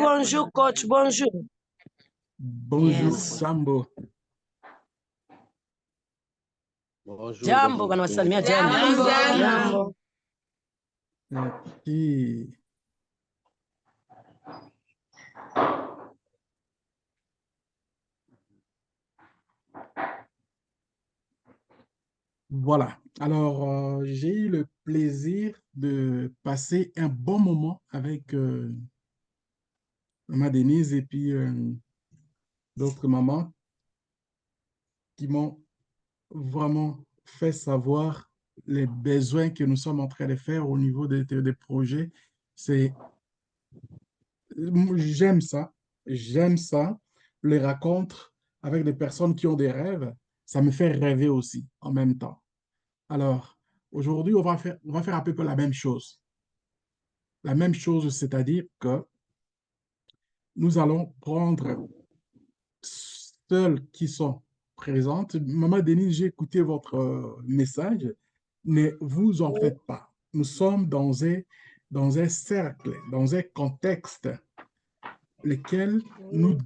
bonjour, coach, bonjour. Bonjour, Yes. Sambo. Bonjour. Jambo, bana wasalimia jambo. Jambo. Ok. Voilà. Alors, j'ai eu le plaisir de passer un bon moment avec Maman Denise et puis d'autres mamans qui m'ont vraiment fait savoir les besoins que nous sommes en train de faire au niveau des projets. J'aime ça. J'aime ça. Les rencontres avec des personnes qui ont des rêves, ça me fait rêver aussi en même temps. Alors, aujourd'hui, on va faire à peu près la même chose. La même chose, c'est-à-dire que nous allons prendre celles qui sont présentes. Maman Denise, j'ai écouté votre message. Ne vous en faites pas. Nous sommes dans un cercle, dans un contexte lequel nous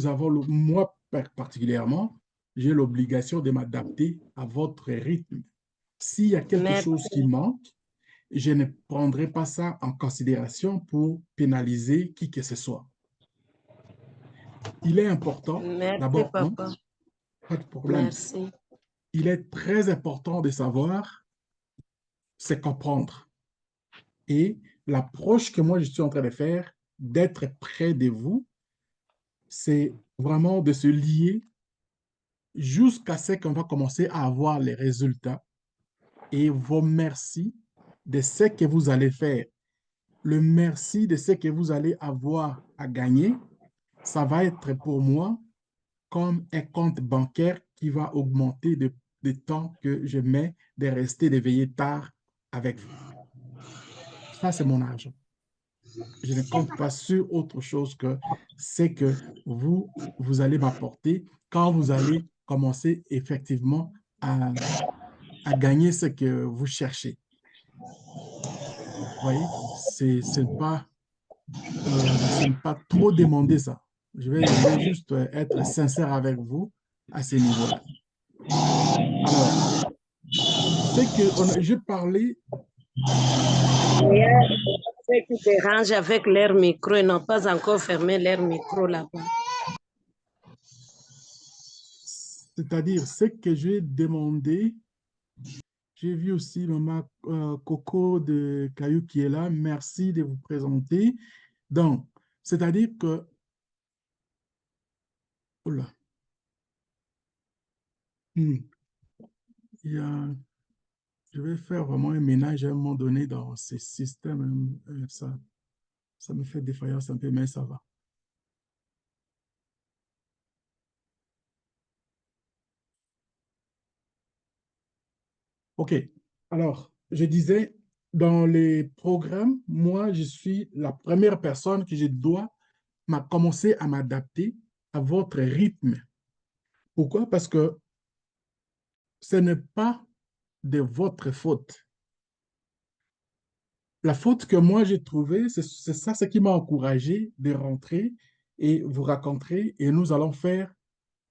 avons, moi particulièrement, j'ai l'obligation de m'adapter à votre rythme. S'il y a quelque chose qui manque, je ne prendrai pas ça en considération pour pénaliser qui que ce soit. Il est important, d'abord, non, pas de problème. Merci. Il est très important de savoir, c'est comprendre. Et l'approche que moi je suis en train de faire, d'être près de vous, c'est vraiment de se lier jusqu'à ce qu'on va commencer à avoir les résultats et vos merci de ce que vous allez faire. Le merci de ce que vous allez avoir à gagner, ça va être pour moi comme un compte bancaire qui va augmenter de temps que je mets de rester, de veiller tard avec vous. Ça, c'est mon argent. Je ne compte pas sur autre chose que c'est que vous allez m'apporter quand vous allez commencer effectivement à gagner ce que vous cherchez. Vous voyez, ce n'est pas trop demander ça. Je vais juste être sincère avec vous à ce niveau-là. Alors, je parlais. Ceux qui dérangent avec leur micro, ils n'ont pas encore fermé leur micro là-bas. C'est-à-dire, ce que j'ai demandé, j'ai vu aussi Maman Coco de Caillou qui est là. Merci de vous présenter. Donc, c'est-à-dire que... Oula. Il y a... Je vais faire vraiment un ménage à un moment donné dans ces systèmes. Ça me fait défaillance un peu, mais ça va. OK. Alors, je disais, dans les programmes, moi, je suis la première personne que je dois commencer à m'adapter à votre rythme. Pourquoi? Parce que ce n'est pas de votre faute. La faute que moi j'ai trouvée, c'est ça ce qui m'a encouragé de rentrer et vous raconter et nous allons faire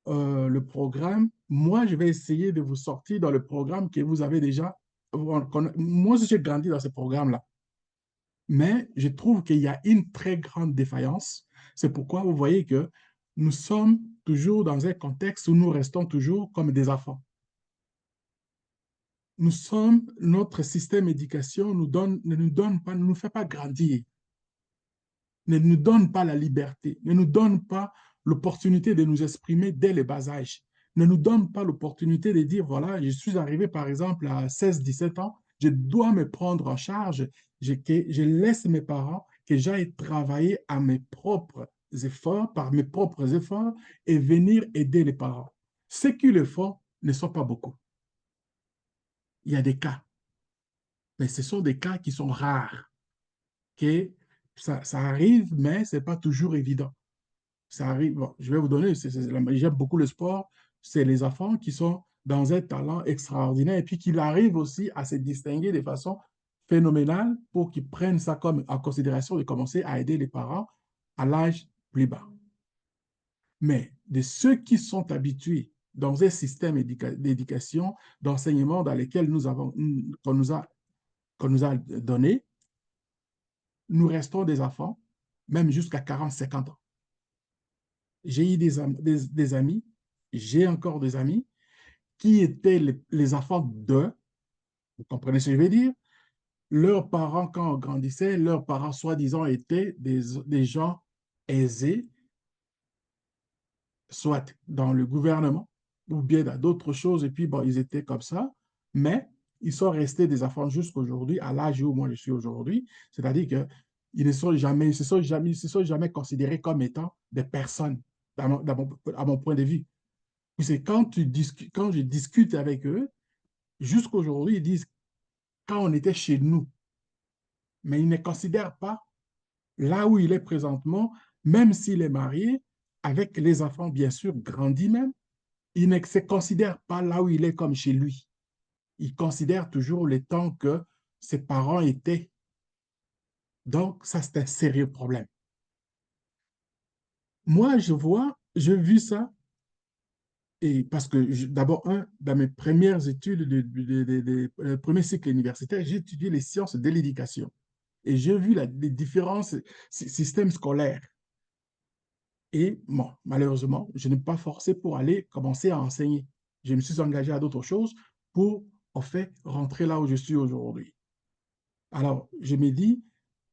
le programme. Moi, je vais essayer de vous sortir dans le programme que vous avez déjà. Moi, j'ai grandi dans ce programme-là. Mais je trouve qu'il y a une très grande défaillance. C'est pourquoi vous voyez que nous sommes toujours dans un contexte où nous restons toujours comme des enfants. Notre système d'éducation ne nous donne pas, ne nous fait pas grandir, ne nous donne pas la liberté, ne nous donne pas l'opportunité de nous exprimer dès le bas âge, ne nous donne pas l'opportunité de dire, voilà, je suis arrivé par exemple à 16-17 ans, je dois me prendre en charge, je laisse mes parents, que j'aille travailler à mes propres efforts, par mes propres efforts, et venir aider les parents. Ceux qui le font ne sont pas beaucoup. Il y a des cas, mais ce sont des cas qui sont rares. Que ça arrive, mais ce n'est pas toujours évident. Ça arrive, bon, je vais vous donner, j'aime beaucoup le sport, c'est les enfants qui sont dans un talent extraordinaire et puis qui arrivent aussi à se distinguer de façon phénoménale pour qu'ils prennent ça comme en considération de commencer à aider les parents à l'âge plus bas. Mais de ceux qui sont habitués dans un système d'éducation, d'enseignement dans lequel qu'on nous a donné, nous restons des enfants, même jusqu'à 40, 50 ans. J'ai eu des amis, j'ai encore des amis qui étaient les enfants de, vous comprenez ce que je veux dire? Leurs parents, quand on grandissait, leurs parents, soi-disant, étaient des gens aisés, soit dans le gouvernement ou bien dans d'autres choses, et puis bon, ils étaient comme ça, mais ils sont restés des enfants jusqu'aujourd'hui, à l'âge où moi je suis aujourd'hui, c'est-à-dire qu'ils ne sont jamais, se sont jamais considérés comme étant des personnes, à mon point de vue. C'est quand je discute avec eux, jusqu'aujourd'hui, ils disent quand on était chez nous, mais ils ne considèrent pas là où il est présentement, même s'il est marié, avec les enfants, bien sûr, grandis même, il ne se considère pas là où il est comme chez lui. Il considère toujours le temps que ses parents étaient. Donc, ça, c'est un sérieux problème. Moi, j'ai vu ça, et parce que d'abord, dans mes premières études, premier cycle universitaire, j'ai étudié les sciences de l'éducation. Et j'ai vu les différents systèmes scolaires. Et bon, malheureusement, je n'ai pas forcé pour aller commencer à enseigner. Je me suis engagé à d'autres choses pour, en fait, rentrer là où je suis aujourd'hui. Alors, je me dis,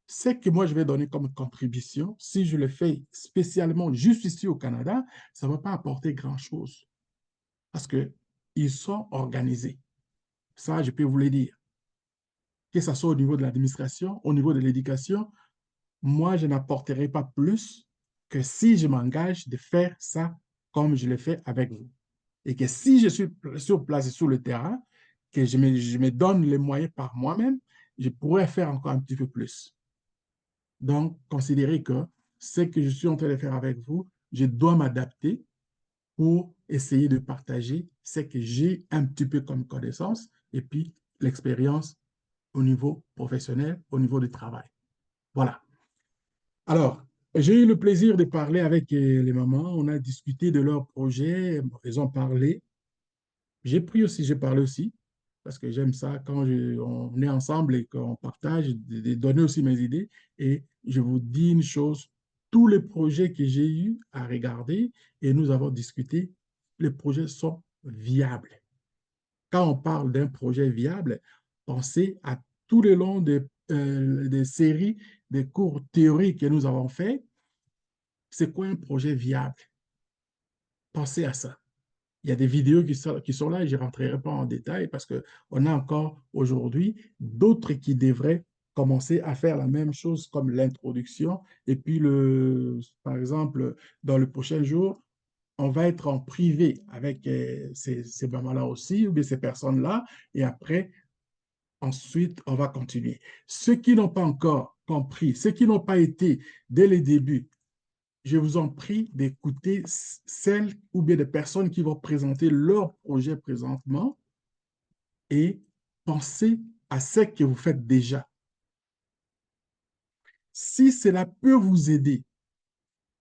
ce que moi je vais donner comme contribution, si je le fais spécialement juste ici au Canada, ça ne va pas apporter grand-chose parce qu'ils sont organisés. Ça, je peux vous le dire. Que ce soit au niveau de l'administration, au niveau de l'éducation, moi, je n'apporterai pas plus que si je m'engage de faire ça comme je le fais avec vous. Et que si je suis sur place et sur le terrain, que je me donne les moyens par moi-même, je pourrais faire encore un petit peu plus. Donc, considérez que ce que je suis en train de faire avec vous, je dois m'adapter pour essayer de partager ce que j'ai un petit peu comme connaissance et puis l'expérience au niveau professionnel, au niveau du travail. Voilà. Alors, j'ai eu le plaisir de parler avec les mamans. On a discuté de leurs projets. Elles ont parlé. J'ai parlé aussi, parce que j'aime ça quand on est ensemble et qu'on partage, de donner aussi mes idées. Et je vous dis une chose, tous les projets que j'ai eu à regarder et nous avons discuté, les projets sont viables. Quand on parle d'un projet viable, pensez à tout le long des séries, des cours théoriques que nous avons faits. C'est quoi un projet viable? Pensez à ça. Il y a des vidéos qui sont là et je ne rentrerai pas en détail parce qu'on a encore aujourd'hui d'autres qui devraient commencer à faire la même chose comme l'introduction. Et puis, par exemple, dans le prochain jour, on va être en privé avec ces mamans-là aussi, ou bien ces personnes-là. Et après, ensuite, on va continuer. Ceux qui n'ont pas encore compris, ceux qui n'ont pas été dès le début, je vous en prie d'écouter celles ou bien des personnes qui vont présenter leur projet présentement et pensez à ce que vous faites déjà. Si cela peut vous aider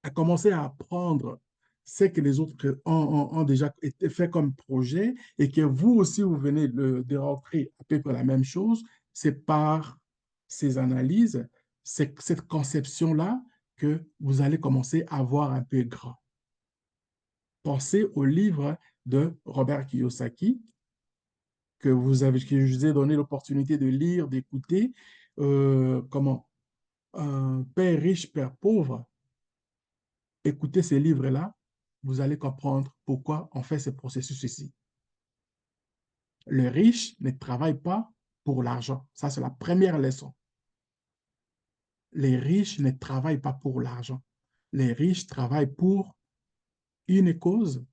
à commencer à apprendre ce que les autres ont déjà fait comme projet et que vous aussi, vous venez de rentrer à peu près la même chose, c'est par ces analyses, cette conception-là que vous allez commencer à voir un peu grand. Pensez au livre de Robert Kiyosaki que je vous ai donné l'opportunité de lire, d'écouter, comment un père riche, père pauvre. Écoutez ces livres-là, vous allez comprendre pourquoi on fait ce processus ici. Le riche ne travaille pas pour l'argent. Ça, c'est la première leçon. Les riches ne travaillent pas pour l'argent. Les riches travaillent pour une cause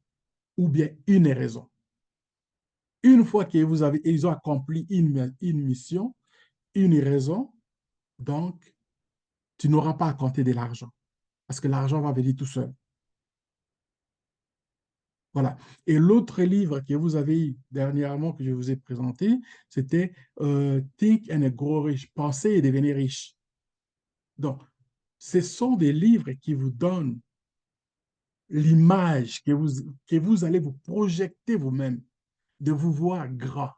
ou bien une raison. Une fois qu'ils ont accompli une mission, une raison, donc, tu n'auras pas à compter de l'argent parce que l'argent va venir tout seul. Voilà. Et l'autre livre que vous avez eu dernièrement, que je vous ai présenté, c'était Think and Grow Rich, penser et devenir riche. Donc, Ce sont des livres qui vous donnent l'image que vous allez vous projeter vous-même, de vous voir grand.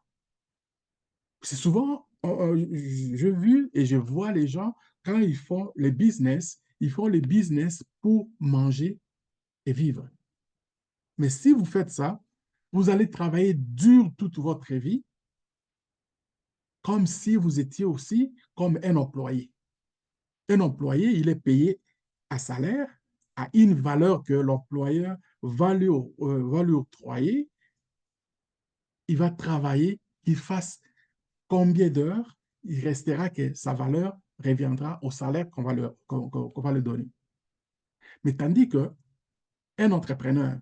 C'est souvent, je vu et je vois les gens, quand ils font ils font les business pour manger et vivre. Mais si vous faites ça, vous allez travailler dur toute votre vie, comme si vous étiez aussi comme un employé. Un employé, il est payé à salaire, à une valeur que l'employeur va lui octroyer. Il va travailler, qu'il fasse combien d'heures, il restera que sa valeur reviendra au salaire qu'on va lui donner. Mais tandis qu'un entrepreneur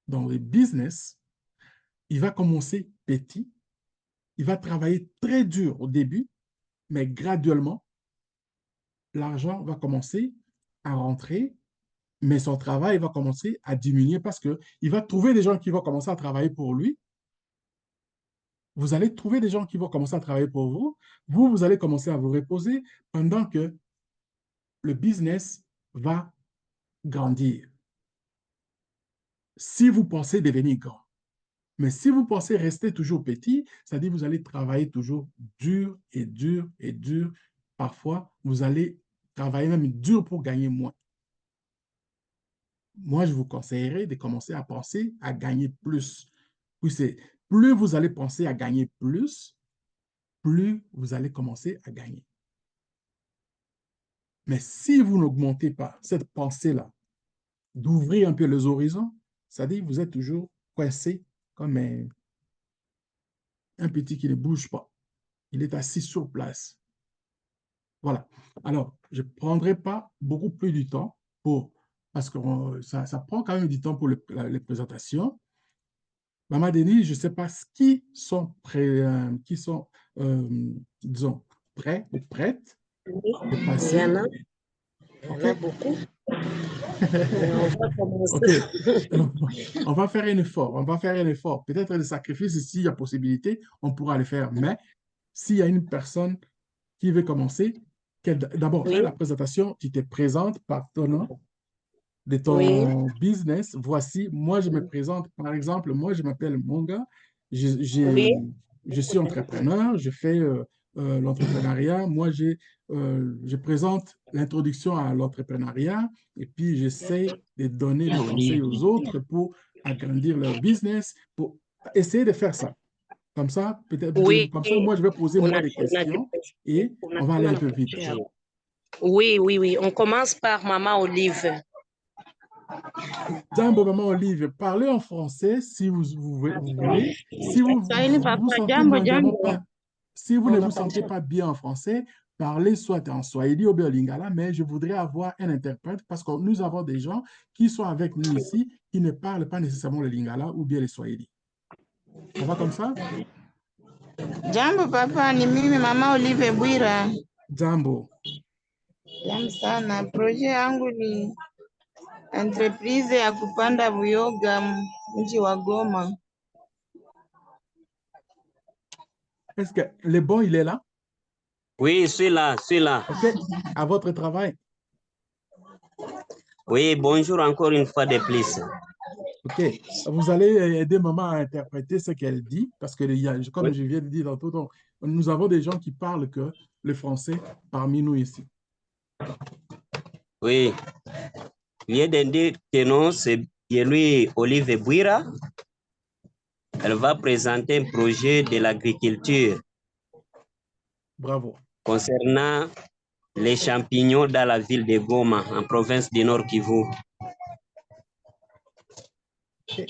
dans le business, il va commencer petit, il va travailler très dur au début, mais graduellement, l'argent va commencer à rentrer, mais son travail va commencer à diminuer parce qu'il va trouver des gens qui vont commencer à travailler pour lui. Vous allez trouver des gens qui vont commencer à travailler pour vous. Vous allez commencer à vous reposer pendant que le business va grandir. Si vous pensez devenir grand. Mais si vous pensez rester toujours petit, c'est-à-dire vous allez travailler toujours dur et dur et dur. Parfois, vous allez travailler même dur pour gagner moins. Moi, je vous conseillerais de commencer à penser à gagner plus. Plus vous allez penser à gagner plus vous allez commencer à gagner. Mais si vous n'augmentez pas cette pensée-là, d'ouvrir un peu les horizons, c'est-à-dire que vous êtes toujours coincé comme un petit qui ne bouge pas. Il est assis sur place. Voilà. Alors, je ne prendrai pas beaucoup plus du temps parce que ça prend quand même du temps pour les présentations. Maman Denis, je ne sais pas qui sont disons, prêts ou prêtes Oui, de il y passer. en a, OK? beaucoup. Mais on va OK. commencer. Alors, on va faire un effort. On va faire un effort. Peut-être le sacrifice, s'il y a possibilité, on pourra le faire. Mais s'il y a une personne qui veut commencer, d'abord, fais Oui, la présentation, tu te présentes par ton nom de oui, ton business. Voici, moi, je me présente, par exemple, moi, je m'appelle Monga, je, oui, j'ai- je suis entrepreneur, je fais l'entrepreneuriat. Moi, je présente l'introduction à l'entrepreneuriat et puis j'essaie de donner des conseils aux autres pour agrandir leur business, pour essayer de faire ça. oui. Comme ça, moi, je vais poser On moi a, des on a, questions et on va aller un peu vite. oui, oui, oui. On commence par Maman Olive. Jambo, maman Olive, parlez en français si vous voulez. Si vous Swahili vous papa, sentez jambo moindrement jambo. pas, si vous ne vous sentez pas bien en français, parlez soit en Swahili ou bien en Lingala, mais je voudrais avoir un interprète parce que nous avons des gens qui sont avec nous ici qui ne parlent pas nécessairement le Lingala ou bien le Swahili. Ça va comme ça? Jambo papa, ni mimi mama Olive Bwira. Jambo. Jambo sana. Proje yangu ni entreprise ya kupanda buyoga mji wa Goma. Est-ce que le bon, il est là? Oui, je suis là, je suis là. OK. À votre travail. Oui, bonjour encore une fois de plus. OK. Vous allez aider maman à interpréter ce qu'elle dit, parce que comme Oui, je viens de dire tantôt, donc, nous avons des gens qui parlent que le français parmi nous ici. oui. Vient de dire que non, c'est lui, Olive Bouira. Elle va présenter un projet de l'agriculture Bravo. concernant les champignons dans la ville de Goma, en province du Nord Kivu. OK.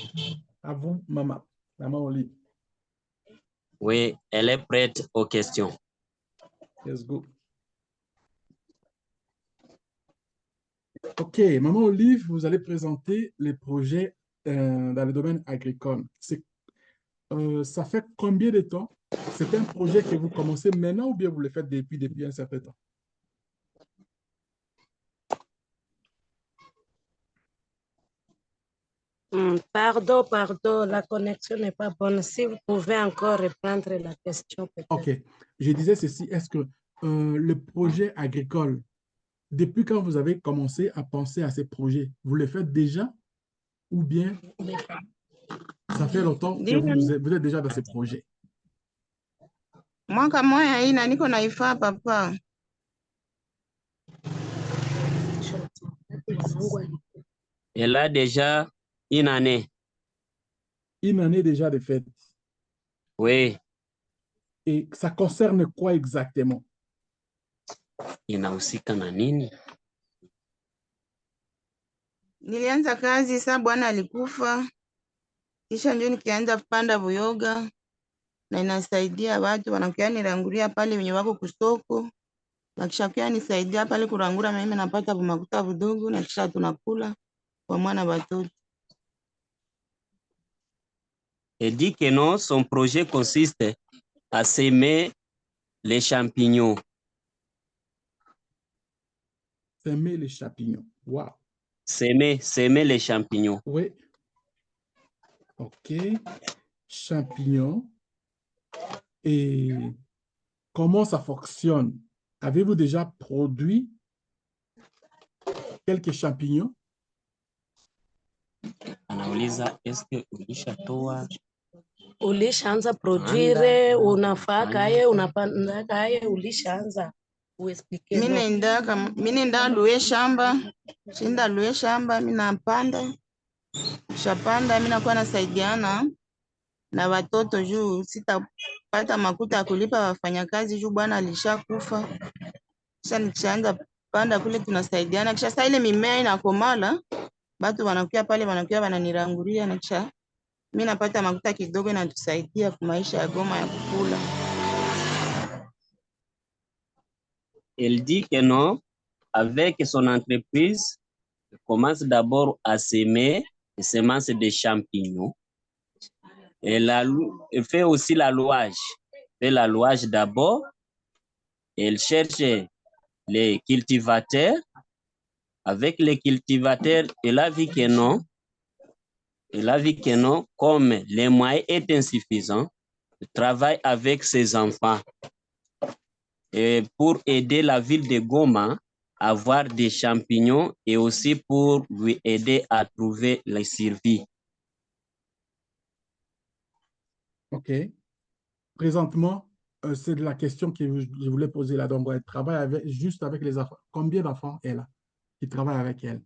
À vous, maman. Maman Oli. Oui, elle est prête aux questions. Let's go. OK. Maman Olive, vous allez présenter les projets dans le domaine agricole. Ça fait combien de temps? C'est un projet que vous commencez maintenant ou bien vous le faites depuis un certain temps? Pardon, pardon, la connexion n'est pas bonne. Si vous pouvez encore reprendre la question, peut-être. OK. Je disais ceci, est-ce que le projet agricole, depuis quand vous avez commencé à penser à ces projets? Vous les faites déjà ou bien ça fait longtemps que vous êtes déjà dans ces projets? Mwaka moya ina niko naifaa papa. Elle a déjà une année. Une année déjà de fête. Oui. Et ça concerne quoi exactement? Inahusika na nini? Nilianza kazi saa bwana alikufa, kisha ndio nikianza kupanda buyoga na inasaidia watu wanakuya niranguria pale wenye wako kusoko, na kisha kuya nisaidia pale kurangura, mimi napata bumakuta budogo na kisha tunakula kwa mwana watoto. Elle dit que non, son projet consiste à s'aimer les champignons. S'aimer les champignons. Wow. S'aimer les champignons. Oui. OK. Champignons. Et comment ça fonctionne? Avez-vous déjà produit quelques champignons? Anauliza, est-ce que ulishatoa? Ulishaanza produire, unafakaye, unapandakaye, ulishaanza uexplike. Mimi nenda luwe shamba, shinda luwe shamba, mimi napanda. Shapanda, mimi nakuwa nasaidiana na watoto juu sitapata makuta ya kulipa wafanyakazi juu bwana alishakufa. Kisha nikianza panda kule tunasaidiana, kisha saa ile mimea inakomala, watu wanakuja pale wanakuja wananiranguria na kisha mimi napata makuta kidogo na tusaidia kwa maisha ya Goma ya kukula. Elle dit que non, avec son entreprise, elle commence d'abord à s'aimer les semences de champignons. Elle fait aussi l'allouage. Elle fait l'allouage d'abord. Elle cherche les cultivateurs. Avec les cultivateurs, elle a vu que non. Elle a vu que non, comme les moyens est insuffisant, elle travaille avec ses enfants. Et pour aider la ville de Goma à avoir des champignons et aussi pour lui aider à trouver la survie. OK. Présentement, c'est la question que je voulais poser là. Donc, elle travaille juste avec les enfants. Combien d'enfants elle a qui travaillent avec elle?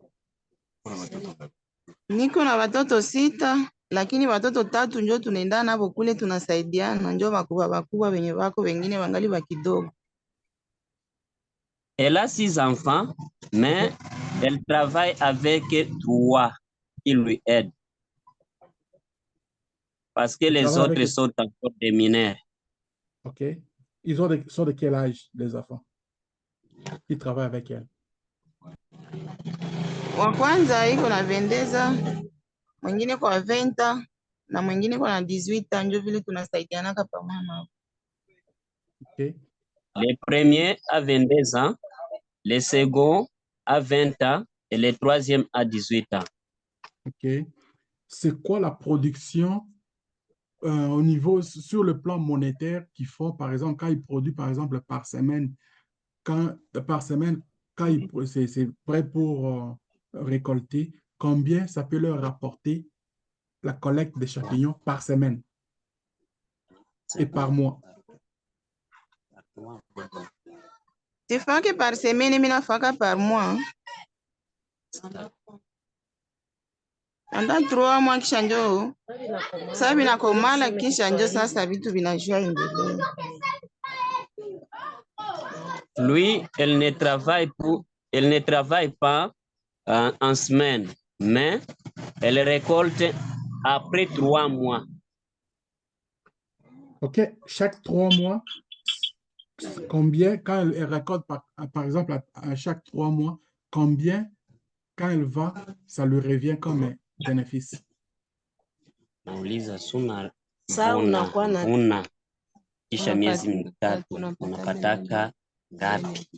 Niko na watoto 6, lakini watoto 3 ndio tunaenda nabo kule tunasaidiana, ndio wakubwa wenye wako wengine wangali wa kidogo. Elle a 6 enfants, mais elle travaille avec 3 qui lui aident. Parce que les autres sont encore des mineurs. OK. Ils sont de quel âge, les enfants qui travaillent avec elle? Wa kwanza iko na vendeza, mwingine kwa 20 na mwingine kwa 18, ndio vile tunasaidiana kwa mama. Okay. Le premier a 22 ans, le second a 20 ans et le troisième a 18 ans. OK. C'est quoi la production au niveau, sur le plan monétaire qu'ils font, par exemple, quand ils produisent, par exemple, par semaine, quand c'est prêt pour récolter, combien ça peut leur rapporter la collecte des champignons par semaine et par mois? Tu fais que par semaine, mais na faka par mois. Anda 3 mois kisha njo sasa vinakomala, kisha njo sasa vitu vinajua endelea. Lui, elle ne travaille pas en semaine, mais elle récolte après 3 mois. OK. Chaque 3 mois, combien, quand elle récolte, par exemple, à chaque 3 mois, combien, quand elle va, ça lui revient comme bénéfice? Nauliza suna unakuwa na kisha miezi mitatu unapataka ngapi?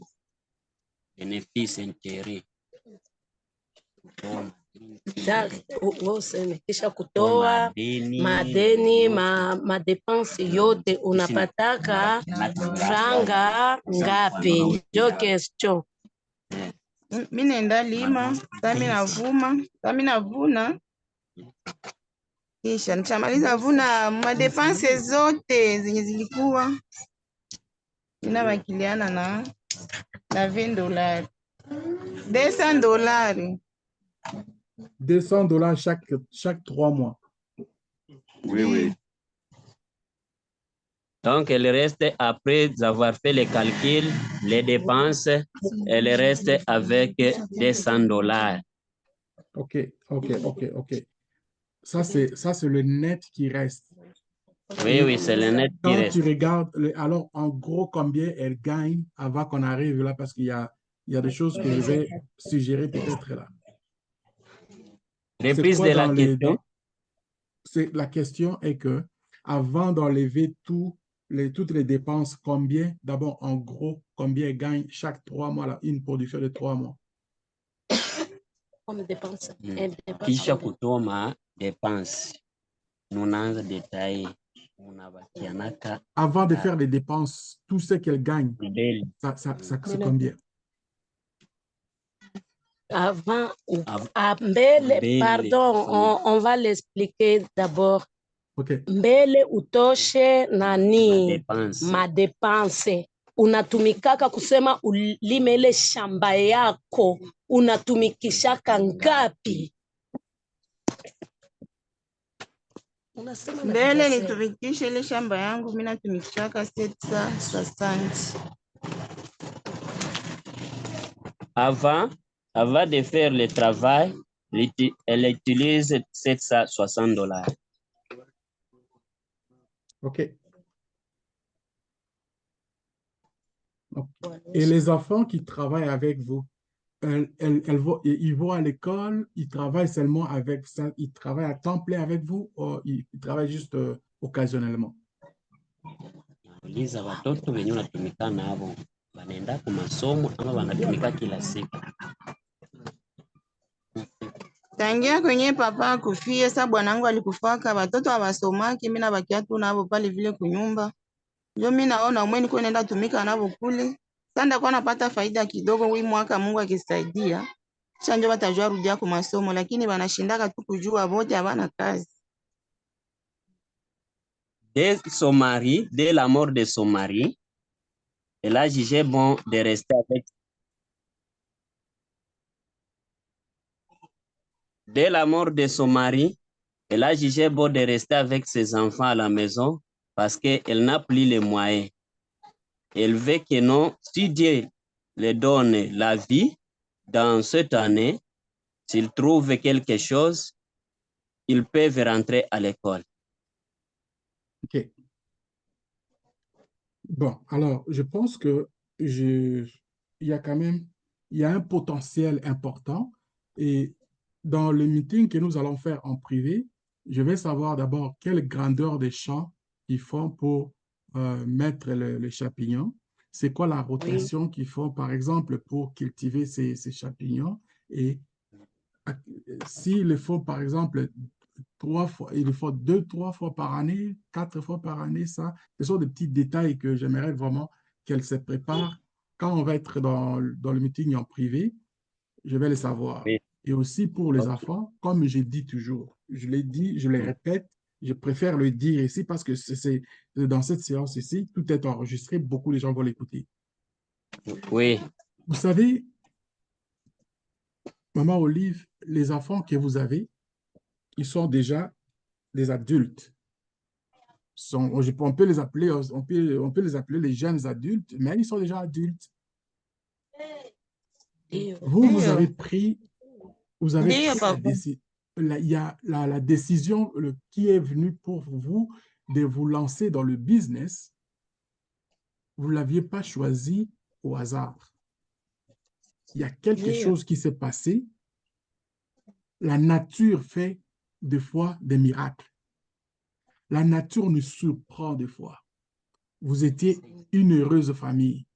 Benefice intérêt. Kisha kutoa madeni, madepense yote unapataka franga ngapi? Ndio question. mi naenda lima, sa mi navuma, sa mi navuna, kisha nikishamaliza vuna madepanse zote zenye zilikuwa, ninabakiliana na $20, $200. $200 chaque 3 mois. Oui, oui. Donc, elle reste, après avoir fait les calculs, les dépenses, elle reste avec $200. OK. Ça, c'est le net qui reste. Oui, oui, c'est le net qui Quand reste. tu regardes, alors en gros, combien elle gagne avant qu'on arrive là, parce qu'il y a des choses que je vais suggérer peut-être là. Reprise de la question. La question est que, avant d'enlever toutes les dépenses, combien, d'abord en gros, combien elle gagne chaque 3 mois, là, une production de 3 mois? Kisha kutoma dépense. Nunaanza détailler. Unabakianaka. Avant de faire les dépenses, tout ce qu'elle gagne, Mbele. ça c'est combien? Avant, pardon, on va l'expliquer d'abord. Okay. Mbele utoshe nani Madepanse. unatumikaka kusema ulime ile shamba yako unatumikishaka ngapi? Mbele nitumikishe ile shamba yangu, mimi natumikishaka 760. Avant de faire le travail, elle utilise $760. OK. Et les enfants qui travaillent avec vous, ils vont à l'école, ils travaillent seulement avec ça, ils travaillent à temps plein avec vous ou ils travaillent juste occasionnellement? Uliza watoto wenye unatumika nabo wanaenda kwa masomo ama wanatumika kila siku? Tangia kwenye papa kufie, sa bwanangu alikufaka, watoto hawasomaki, mimi nabakia tu nabo pale vile kunyumba. Ndio mimi naona mweni kwa nenda tumika nabo kule. Sasa ndakuwa napata faida kidogo hii mwaka, Mungu akisaidia. Kisha ndio watajua rudia kwa masomo, lakini wanashindaka tu kujua wote hawana kazi. Dès la mort de son mari, elle a jugé bon de rester avec. Dès la mort de son mari, elle a jugé bon de rester avec ses enfants à la maison parce qu'elle n'a plus les moyens. Elle veut que non, si Dieu lui donne la vie dans cette année, s'il trouve quelque chose, ils peuvent rentrer à l'école. OK. Bon, alors, je pense que il y a un potentiel important et dans le meeting que nous allons faire en privé, je vais savoir d'abord quelle grandeur des champs ils font pour mettre les champignons. C'est quoi la rotation qu'ils font, par exemple, pour cultiver ces champignons? Et s'ils le font, par exemple, 3 fois, il le faut 2-3 fois par année, 4 fois par année, ça, ce sont des petits détails que j'aimerais vraiment qu'elle se prépare. Quand on va être dans le meeting en privé, je vais le savoir. Oui. Et aussi pour les enfants, comme je dis toujours, je l'ai dit, je le répète, je préfère le dire ici parce que c'est dans cette séance ici, tout est enregistré, beaucoup de gens vont l'écouter. Oui. Vous savez, Maman Olive, les enfants que vous avez, ils sont déjà des adultes. On peut les appeler, on peut les appeler les jeunes adultes, mais ils sont déjà adultes. Vous avez pris, il y a la décision qui est venue pour vous de vous lancer dans le business. Vous ne l'aviez pas choisi au hasard. Il y a quelque chose qui s'est passé. La nature fait des fois des miracles. La nature nous surprend des fois. Vous étiez une heureuse famille.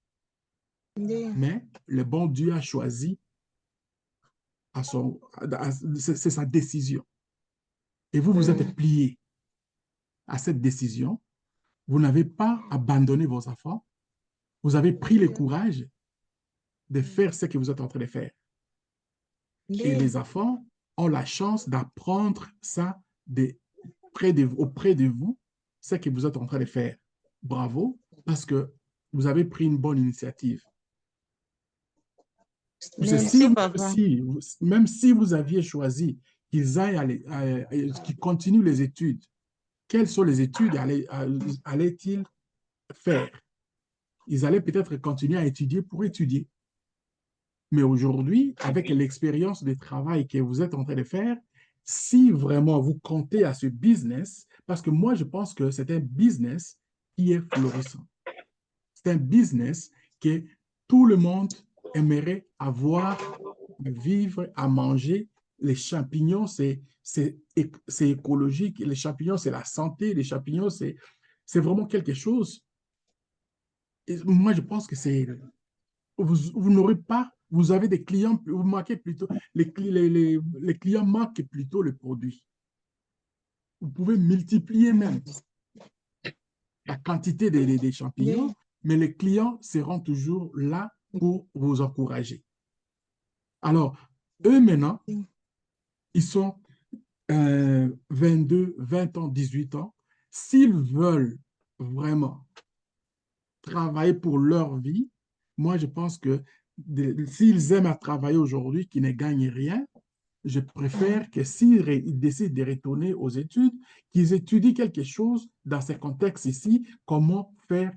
Mais le bon Dieu a choisi, c'est sa décision. Et vous vous êtes plié à cette décision. Vous n'avez pas abandonné vos enfants. Vous avez pris le courage de faire ce que vous êtes en train de faire. Et les enfants ont la chance d'apprendre ça auprès de vous, ce que vous êtes en train de faire. Bravo, parce que vous avez pris une bonne initiative. Merci, papa. Même si vous aviez choisi qu'ils qu'ils continuent les études, quelles sont les études allaient-ils faire? Ils allaient peut-être continuer à étudier pour étudier. Mais aujourd'hui, avec l'expérience de travail que vous êtes en train de faire, si vraiment vous comptez à ce business, parce que moi, je pense que c'est un business qui est florissant. C'est un business que tout le monde aimerait avoir, à vivre, à manger. Les champignons, c'est écologique. Les champignons, c'est la santé. Les champignons, c'est vraiment quelque chose. Et moi, je pense que vous n'aurez pas, vous avez des clients, vous marquez plutôt, les clients marquent plutôt le produit. Vous pouvez multiplier même la quantité des champignons, mais les clients seront toujours là pour vous encourager. Alors, eux maintenant, ils sont 22, 20 ans, 18 ans. S'ils veulent vraiment travailler pour leur vie, moi, je pense que s'ils aiment à travailler aujourd'hui, qu'ils ne gagnent rien, je préfère que s'ils décident de retourner aux études, qu'ils étudient quelque chose dans ce contexte ici, comment faire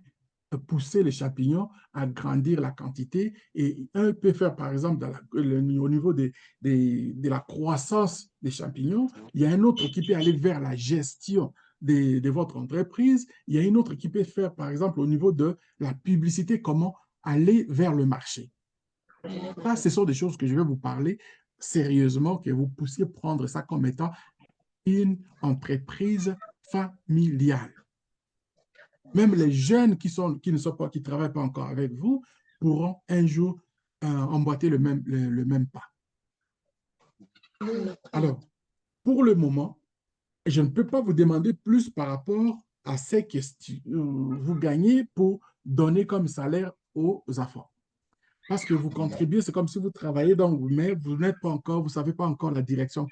pousser les champignons à grandir la quantité. Et un peut faire, par exemple, au niveau de la croissance des champignons, il y a un autre qui peut aller vers la gestion de votre entreprise. Il y a une autre qui peut faire, par exemple, au niveau de la publicité, comment aller vers le marché. Ça, ce sont des choses que je vais vous parler sérieusement, que vous puissiez prendre ça comme étant une entreprise familiale. Même les jeunes qui ne travaillent pas encore avec vous pourront un jour emboîter le même pas. Alors, pour le moment, je ne peux pas vous demander plus par rapport à ces questions vous gagnez pour donner comme salaire aux enfants. Parce que vous contribuez, c'est comme si vous travaillez dans vous, mais vous n'êtes pas encore, vous ne savez pas encore la direction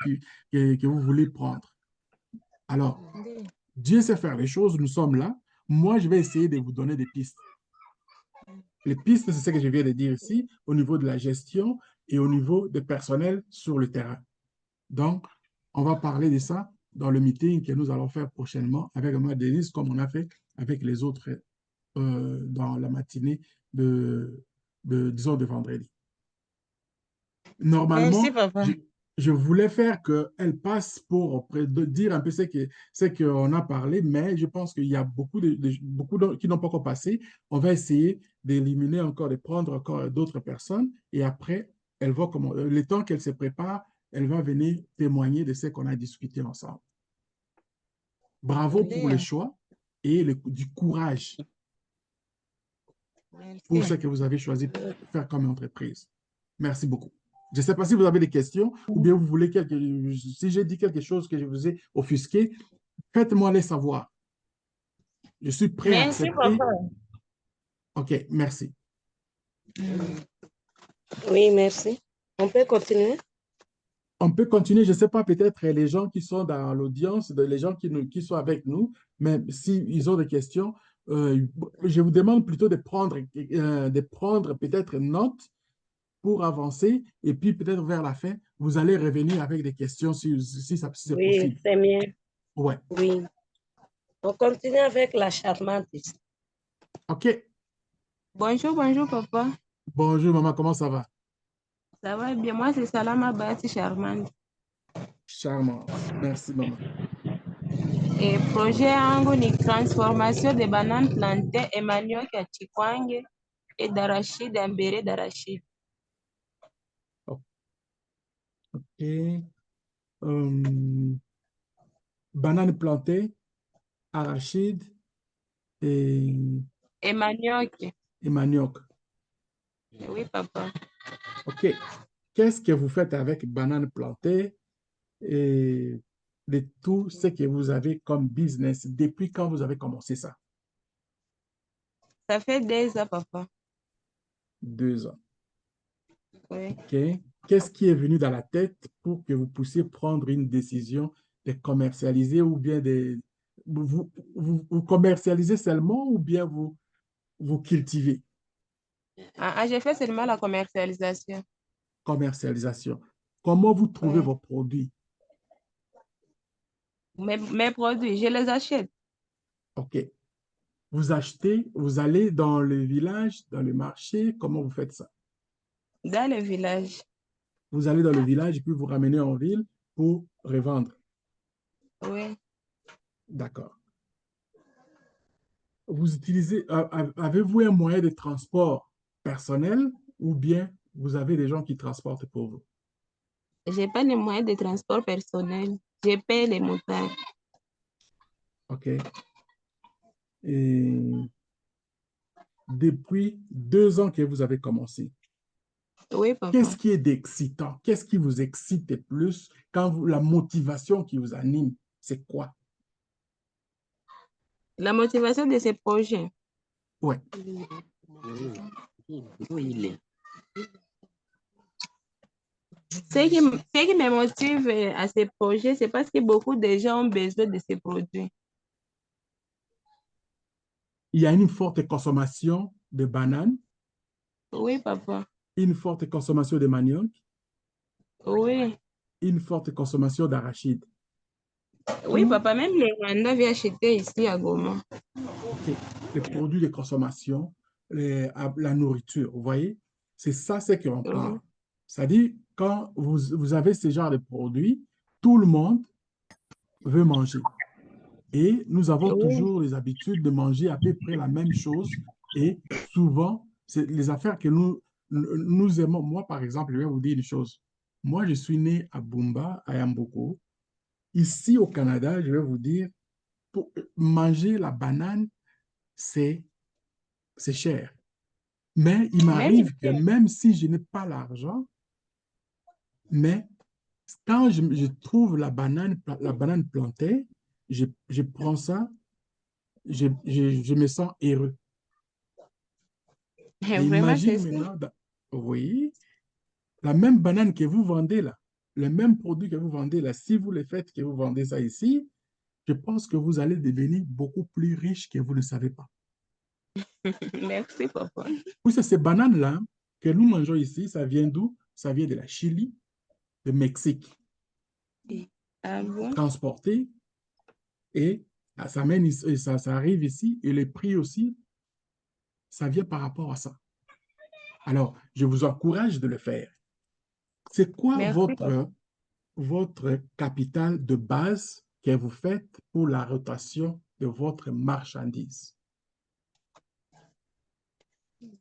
que vous voulez prendre. Alors, Dieu sait faire les choses, nous sommes là. Moi, je vais essayer de vous donner des pistes. Les pistes, c'est ce que je viens de dire ici, au niveau de la gestion et au niveau des personnels sur le terrain. Donc, on va parler de ça dans le meeting que nous allons faire prochainement avec moi, Denise, comme on a fait avec les autres dans la matinée disons, de vendredi. Normalement, Merci, papa. je voulais faire qu'elle passe pour dire un peu ce qu'on a parlé, mais je pense qu'il y a beaucoup qui n'ont pas encore passé. On va essayer d'éliminer encore, de prendre encore d'autres personnes et après, elle va le temps qu'elle se prépare, elle va venir témoigner de ce qu'on a discuté ensemble. Bravo pour le choix et du courage pour ce que vous avez choisi pour faire comme entreprise. Merci beaucoup. Je ne sais pas si vous avez des questions ou bien vous voulez si j'ai dit quelque chose que je vous ai offusqué, faites-moi les savoir. Je suis prêt à Merci, accepter. papa. OK, merci. Oui, merci. On peut continuer? On peut continuer, je ne sais pas, peut-être les gens qui sont dans l'audience, les gens qui sont avec nous, mais s'ils ont des questions, je vous demande plutôt de prendre peut-être note pour avancer et puis peut-être vers la fin, vous allez revenir avec des questions si c'est Oui, possible. c'est mieux. Ouais. Oui. On continue avec la charmante ici. OK. Bonjour, bonjour, papa. Bonjour, maman, comment ça va? Ça va bien. Moi, c'est Salama Bati Charmante. Charmante. Merci, maman. Et projet yangu ni transformation de bananes plantées et manioc ya chikwange et d'arachide, mbere d'arachide. OK. Banane plantée, arachide Et manioc. et manioc. Oui, papa. OK. Qu'est-ce que vous faites avec banane plantée et de tout ce que vous avez comme business? Depuis quand vous avez commencé ça? Ça fait 2 ans, papa. 2 ans. Oui. OK. qu'est-ce qui est venu dans la tête pour que vous puissiez prendre une décision de commercialiser ou bien vous commercialisez seulement ou bien vous cultivez? J'ai fait seulement la commercialisation. Commercialisation. Comment vous trouvez Ouais. vos produits? Mes produits, je les achète OK. Vous achetez, vous allez dans le village, dans le marché, comment vous faites ça? dans le village. Vous allez dans le village et puis vous ramenez en ville pour revendre. Oui. D'accord. Vous utilisez, avez-vous un moyen de transport personnel ou bien vous avez des gens qui transportent pour vous? J'ai pas les moyens de transport personnel. Je paie les motards. OK. Et depuis 2 ans que vous avez commencé, Oui, papa. qu'est-ce qui est d'excitant? Qu'est-ce qui vous excite le plus quand la motivation qui vous anime, c'est quoi? La motivation de ces projets. Ouais. Ce qui me motive à ces projets, c'est parce que beaucoup de gens ont besoin de ces produits. Il y a une forte consommation de bananes, Oui, papa. une forte consommation de manioc, Oui. une forte consommation d'arachides. Oui, papa. Même les Rwandais viennent acheter ici à Goma. OK. Les produits de consommation, la nourriture, vous voyez? C'est ça, c'est qu'on parle. C'est-à-dire, quand vous avez ce genre de produits, tout le monde veut manger. Et nous avons Oui. toujours les habitudes de manger à peu près la même chose. Et souvent, c'est les affaires que nous aimons. Moi, par exemple, je vais vous dire une chose. Moi, je suis né à Bumba, à Yamboko. Ici, au Canada, je vais vous dire, pour manger la banane, c'est cher. Mais il Même m'arrive que ici. même si je n'ai pas l'argent, mais quand je trouve la banane plantée, je prends ça, je me sens heureux. Et Vraiment, c'est imagine ça. maintenant, oui, la même banane que vous vendez là, le même produit que vous vendez là, si vous le faites que vous vendez ça ici, je pense que vous allez devenir beaucoup plus riche que vous ne savez pas. Merci, papa. Oui, c'est ces bananes-là que nous mangeons ici, ça vient d'où? Ça vient de la Chili, de Mexique, Ah bon? transporté et ça, mène, et ça arrive ici et les prix aussi, ça vient par rapport à ça. Alors, je vous encourage de le faire. C'est quoi Merci, papa. votre capital de base que vous faites pour la rotation de votre marchandise?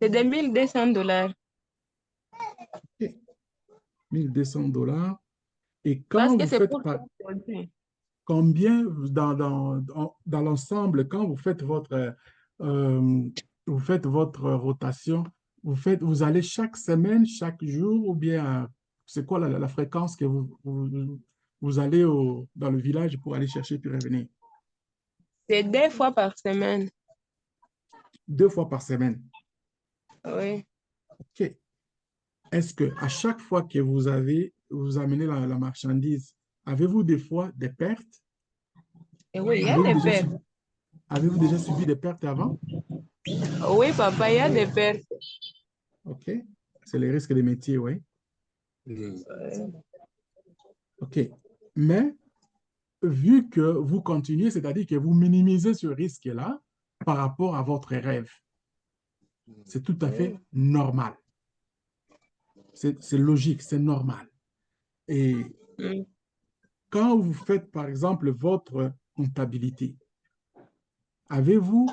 C'est de $1 200. OK. 1 200 $. Et Parce quand que vous c'est faites pour par, ton produit. combien dans l'ensemble, quand vous faites votre rotation, vous allez chaque semaine, chaque jour, ou bien c'est quoi la fréquence que vous allez dans le village pour aller chercher puis revenir? C'est 2 fois par semaine. 2 fois par semaine. Oui. OK. Est-ce que à chaque fois que vous amenez la marchandise, avez-vous des fois des pertes? Et oui, il y a Avez-vous des déjà pertes. subi, avez-vous déjà subi des pertes avant? Oui, papa, il y a des pertes. OK. C'est les risques des métiers, oui. OK. Mais vu que vous continuez, c'est-à-dire que vous minimisez ce risque-là par rapport à votre rêve, c'est tout à fait normal. C'est logique, c'est normal. Et Mm. quand vous faites, par exemple, votre comptabilité, avez-vous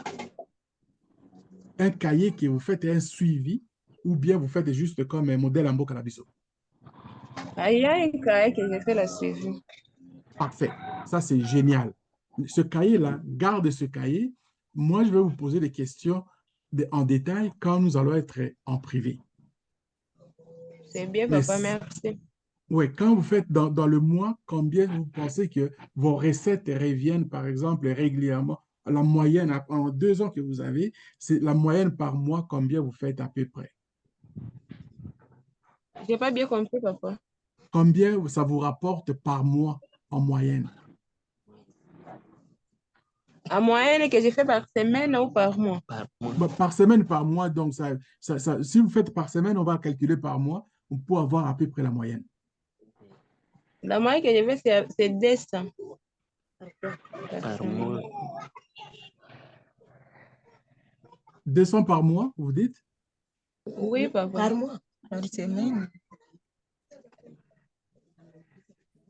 un cahier que vous faites un suivi ou bien vous faites juste comme un modèle en Bocalabiso? Ah, il y a un cahier que j'ai fait la suivi. Parfait. Ça, c'est génial. Ce cahier-là, garde ce cahier. Moi, je vais vous poser des questions en détail quand nous allons être en privé. C'est bien, papa, Mais merci. ouais, quand vous faites dans le mois, combien vous pensez que vos recettes reviennent, par exemple, régulièrement? La moyenne, en 2 ans que vous avez, c'est la moyenne par mois, combien vous faites à peu près? J'ai pas bien compris, papa. Combien ça vous rapporte par mois en moyenne? En moyenne que je fais par semaine ou par mois? Par mois. Bah, par semaine, par mois, donc si vous faites par semaine, on va calculer par mois pour avoir à peu près la moyenne. La moyenne que je fais, c'est 200. Par mois. 200 par mois, vous dites? Oui, papa. Par mois. Par semaine.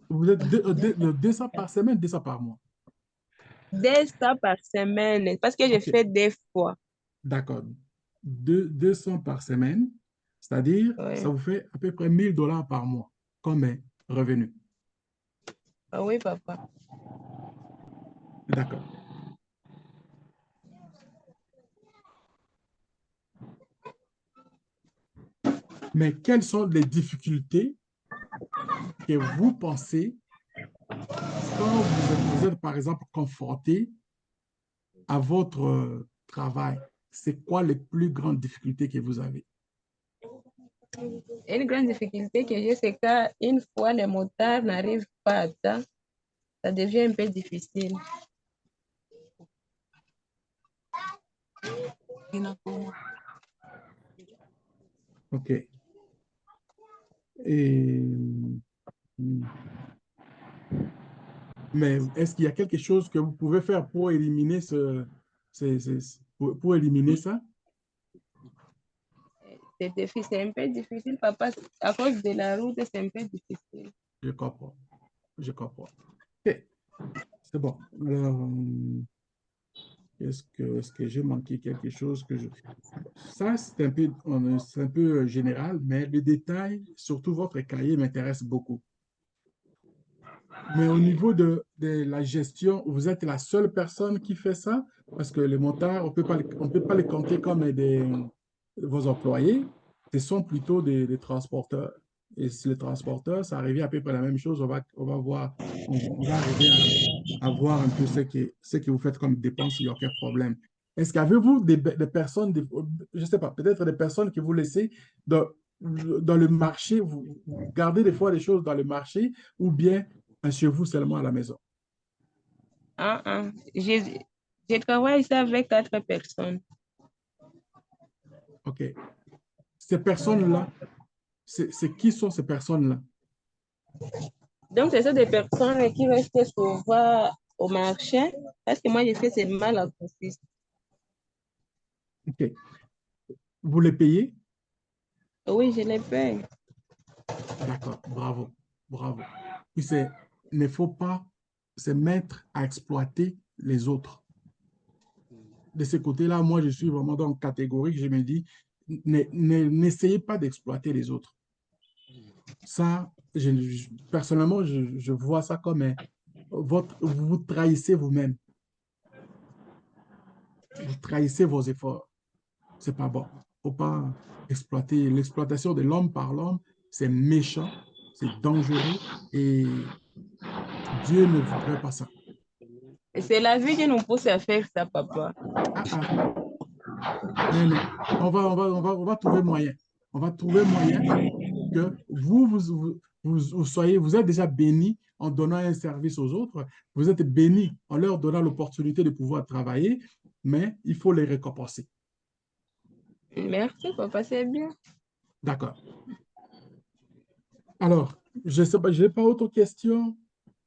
Vous êtes 200 par semaine, 200 par mois. 200 par semaine, parce que je Ok. fais des fois. D'accord. 200 par semaine, c'est-à-dire, ça Oui. vous fait à peu près 1000 dollars par mois comme revenu. Ah oui, papa. D'accord. Mais quelles sont les difficultés que vous pensez quand vous êtes, par exemple, confronté à votre travail? C'est quoi les plus grandes difficultés que vous avez? Une grande difficulté que j'ai, c'est qu'une fois les motards n'arrivent pas à temps, ça devient un peu difficile. OK. Et, mais est-ce qu'il y a quelque chose que vous pouvez faire pour éliminer pour éliminer ça? C'est un peu difficile, papa. À cause de la route, c'est un peu difficile. Je comprends. Je comprends. OK. C'est bon. Alors, est-ce que j'ai manqué quelque chose que je... Ça, c'est un peu général, mais le détail, surtout votre cahier, m'intéresse beaucoup. Mais au niveau de la gestion, vous êtes la seule personne qui fait ça? Parce que les motards, on peut pas les compter comme vos employés. Ce sont plutôt des transporteurs. Et si les transporteurs, ça arrive à peu près la même chose, on va voir, on va arriver à voir un peu ce que vous faites comme dépenses, il n'y a aucun problème. Est-ce qu'avez-vous des personnes, je ne sais pas, peut-être des personnes que vous laissez dans le marché, vous gardez des fois des choses dans le marché, ou bien chez vous seulement à la maison? Ah, ah. Je travaille ça avec 4 personnes. OK. Ces personnes-là, c'est qui sont ces personnes-là? Donc, ce sont des personnes qui restent souvent au marché, parce que moi, je fais seulement la grossiste. OK. Vous les payez? Oui, je les paye. D'accord. Bravo. Bravo. Puis il ne faut pas se mettre à exploiter les autres. De ce côté-là, moi, je suis vraiment dans catégorique. Je me dis, n'essayez pas d'exploiter les autres. Ça, personnellement, je vois ça comme vous vous trahissez vous-même. Vous trahissez vos efforts. C'est pas bon. Faut pas exploiter. L'exploitation de l'homme par l'homme, c'est méchant, c'est dangereux et Dieu ne voudrait pas ça. Et c'est la vie qui nous pousse à faire ça, papa. Ah, ah, mais non. On va trouver moyen. On va trouver moyen que vous êtes déjà béni en donnant un service aux autres. Vous êtes béni en leur donnant l'opportunité de pouvoir travailler, mais il faut les récompenser. Merci, papa, c'est bien. D'accord. Alors, je sais pas, je n'ai pas autre question.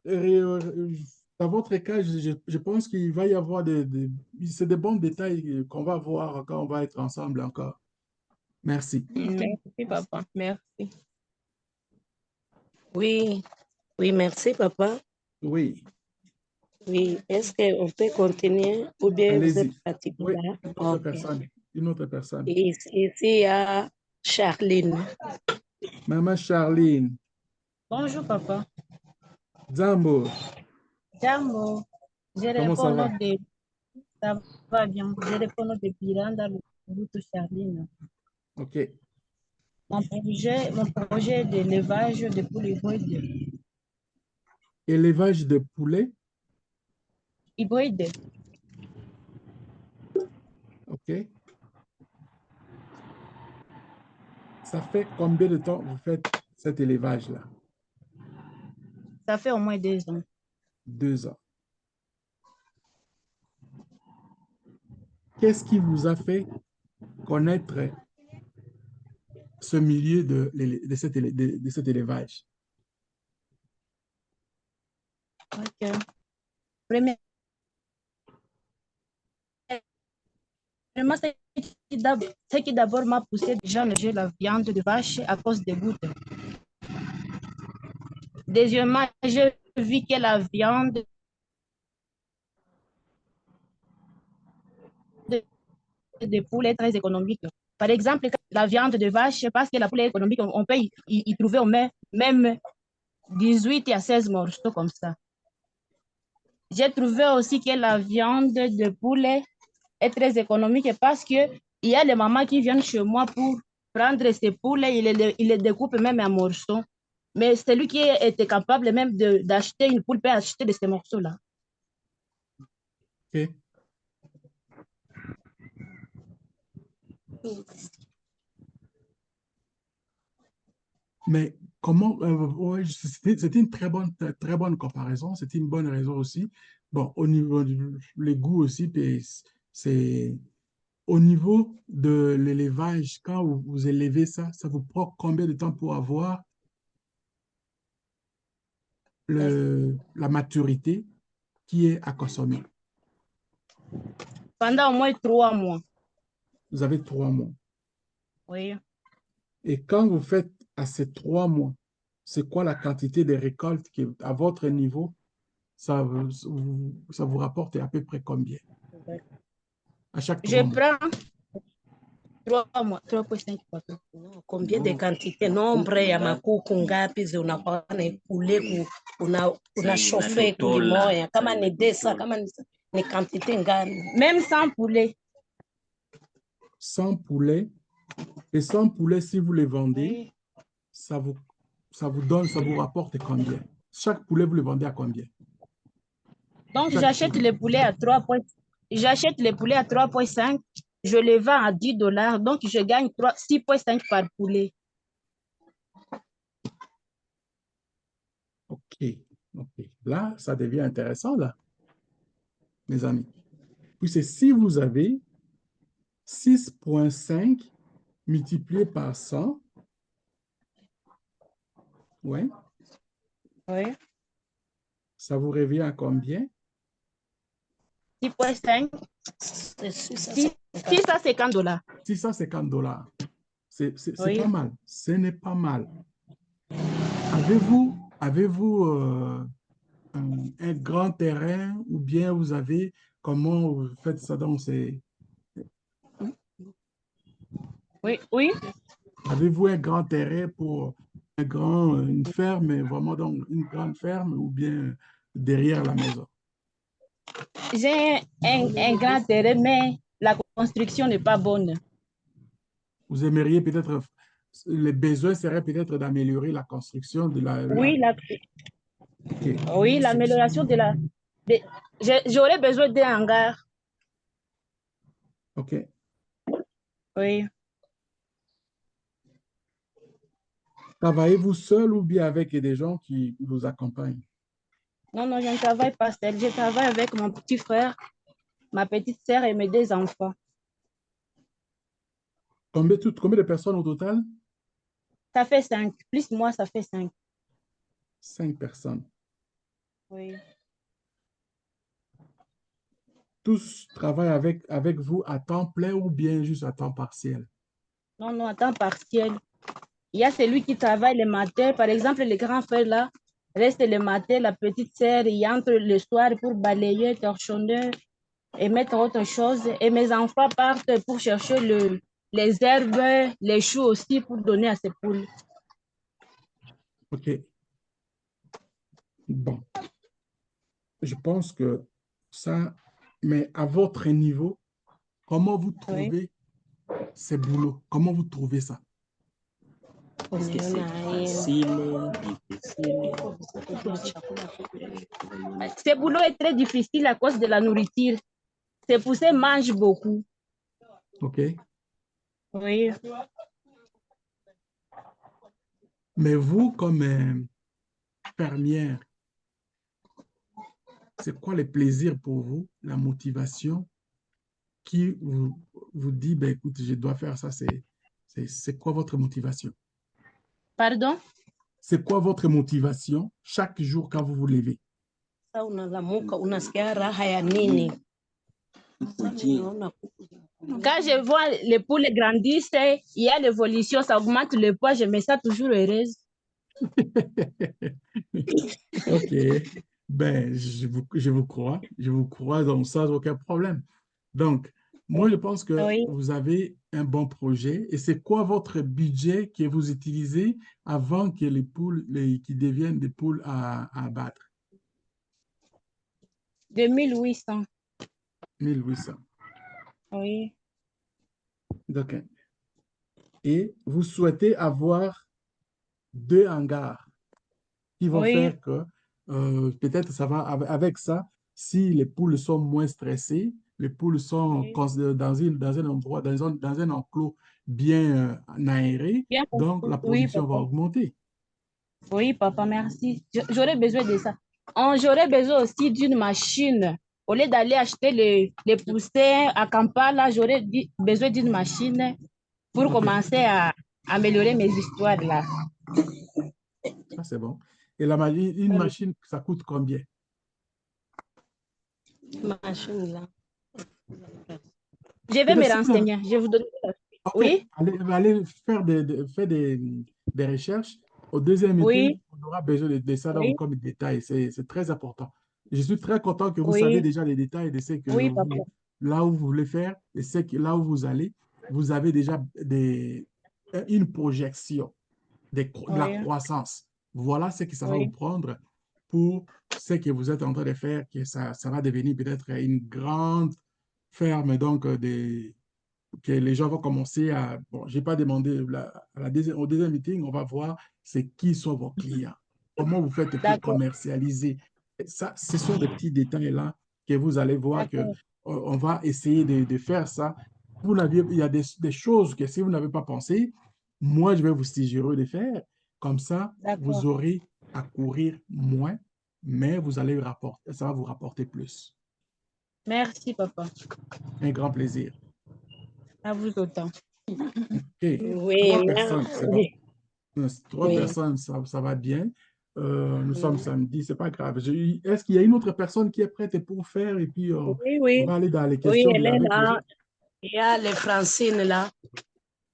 Dans votre cas, je pense qu'il va y avoir c'est des bons détails qu'on va voir quand on va être ensemble encore. Merci. Merci, papa. Merci. Oui, oui, merci, papa. Oui, Oui, est-ce qu'on peut continuer ou bien vous êtes allez-y. fatigué Oui, là? une autre Ok. personne. Une autre personne. Et ici, il y a Charline. Maman Charline, Bonjour, papa. Zambo, Jambo. Je comment ça réponds va? de... Ça va bien. Je réponds de Piranda, le route Charline. OK. Mon projet est d'élevage de poules hybrides. Élevage de poulets. Hybrides. OK. Ça fait combien de temps vous faites cet élevage-là? Ça fait au moins 2 ans. 2 ans. Qu'est-ce qui vous a fait connaître ce milieu de cet élevage? Ok. Premièrement, ce qui d'abord m'a poussé déjà à manger la viande de vache à cause des gouttes. Deuxièmement, j'ai vu que la viande de poulet est très économique. Par exemple, la viande de vache, parce que la poulet est économique, on peut y trouver au même 18 à 16 morceaux comme ça. J'ai trouvé aussi que la viande de poulet est très économique parce que il y a les mamans qui viennent chez moi pour prendre ces poulets, ils les découpent même en morceaux. Mais celui qui était capable même d'acheter une poule peut acheter de ces morceaux-là. OK. Mais comment, ouais, c'était une très bonne comparaison, c'était une bonne raison aussi. Bon, au niveau les goûts aussi, puis c'est au niveau de l'élevage, quand vous élevez ça, ça vous prend combien de temps pour avoir la maturité qui est à consommer? Pendant au moins 3 mois. Vous avez 3 mois. Oui. Et quand vous faites à ces 3 mois, c'est quoi la quantité de récoltes qui, à votre niveau, ça vous rapporte à peu près combien? À chaque Je 3 mois. prends 3 mois, 3,5 mois. Combien de quantité, nombre ya makuku ngapi unakuwa kule unashofe kulimoya, kama ni desa, kama ni quantité ngani? Même sans poulet. 100 poulets. Et 100 poulets, si vous les vendez, Oui. ça vous rapporte combien? Chaque poulet, vous le vendez à combien? Donc, Chaque j'achète les poulets à 3,5. Je les vends à $10. Donc, je gagne 6,5 par poulet. OK. OK. Là, ça devient intéressant, là, mes amis. Puis c'est si vous avez 6,5 multiplié par 100, ouais, Oui. ça vous revient à combien? 6,5. C'est $650. $650. C'est Oui. pas mal. Ce n'est pas mal. Avez-vous un grand terrain ou bien vous avez, comment vous faites ça dans ces... Oui, oui. Avez-vous un grand terrain pour une ferme, vraiment donc une grande ferme ou bien derrière la maison? J'ai un grand terrain, mais la construction n'est pas bonne. Vous aimeriez peut-être, les besoins seraient peut-être d'améliorer la construction de Oui, OK. oui, l'amélioration j'aurais besoin d'un hangar. OK. Oui. Travaillez-vous seul ou bien avec des gens qui vous accompagnent? Non, non, je ne travaille pas seule. Je travaille avec mon petit frère, ma petite sœur et mes 2 enfants. Combien de personnes au total? Ça fait 5. Plus moi, ça fait 5. 5 personnes. Oui. Tous travaillent avec vous à temps plein ou bien juste à temps partiel? Non, non, à temps partiel. Il y a celui qui travaille le matin. Par exemple, le grand frère là reste le matin. La petite sœur, il entre le soir pour balayer, torchonner et mettre autre chose. Et mes enfants partent pour chercher les herbes, les choux aussi pour donner à ces poules. OK. Bon. Je pense que ça, mais à votre niveau, comment vous Oui. trouvez ces boulots? Comment vous trouvez ça? Est-ce que c'est facile, difficile? Ce boulot est très difficile à cause de la nourriture. Ces poussées mangent beaucoup. OK. Oui. Mais vous, comme fermière, c'est quoi le plaisir pour vous, la motivation qui vous dit, ben, écoute, je dois faire ça, c'est quoi votre motivation? Pardon? C'est quoi votre motivation chaque jour quand vous vous levez? Sasa unalamuka unasikia raha ya nini? Quand je vois les poules grandissent, il y a l'évolution, ça augmente le poids, je me sens toujours heureuse. OK. Ben, je vous crois dans ça, aucun problème. Donc, moi, je pense que Oui. vous avez un bon projet. Et c'est quoi votre budget que vous utilisez avant que les poules, qui deviennent des poules à abattre? 2800. 1800. Oui. OK. Et vous souhaitez avoir 2 hangars qui vont Oui. faire que peut-être ça va avec ça, si les poules sont moins stressées, les poules sont Oui. dans un endroit, dans un enclos bien aéré, Bien donc compris. la Oui, production va papa. augmenter. Oui, papa, merci. J'aurais besoin de ça. J'aurais besoin aussi d'une machine. Au lieu d'aller acheter les poussins à Kampala, besoin d'une machine pour OK, commencer à améliorer mes histoires là. ça c'est bon. Et une machine, ça coûte combien? Machine là. Je vais me Peut-être si vous n'avez renseigner. Je vous donne. OK, Oui, allez faire des recherches. Au deuxième meeting, oui, on aura besoin de ça oui, comme détail. C'est très important. Je suis très content que vous savez oui, déjà les détails de ce que oui, papa. là où vous voulez faire et là où vous allez. Vous avez déjà une projection de la Oui, croissance. Voilà ce que ça va vous oui, prendre pour ce que vous êtes en train de faire, que ça va devenir peut-être une grande ferme, donc que les gens vont commencer à... Bon, je n'ai pas demandé au deuxième meeting, on va voir c'est qui sont vos clients. Comment vous faites pour d'accord, commercialiser. Ça, ce sont des petits détails-là que vous allez voir que d'accord, on va essayer de faire ça. Il y a des choses que si vous n'avez pas pensé, moi, je vais vous suggérer de faire. Comme ça, vous d'accord. aurez à courir moins, mais vous allez rapporter, ça va vous rapporter plus. Merci, papa. Un grand plaisir. À vous autant. OK. Oui, 3 personnes, c'est bon. merci. Oui. Personnes, ça va bien. Nous sommes samedi, c'est pas grave. Est-ce qu'il y a une autre personne qui est prête pour faire et puis Oui, on oui. va aller dans les Oui, questions elle est avec les là. autres. Il y a les Francine là.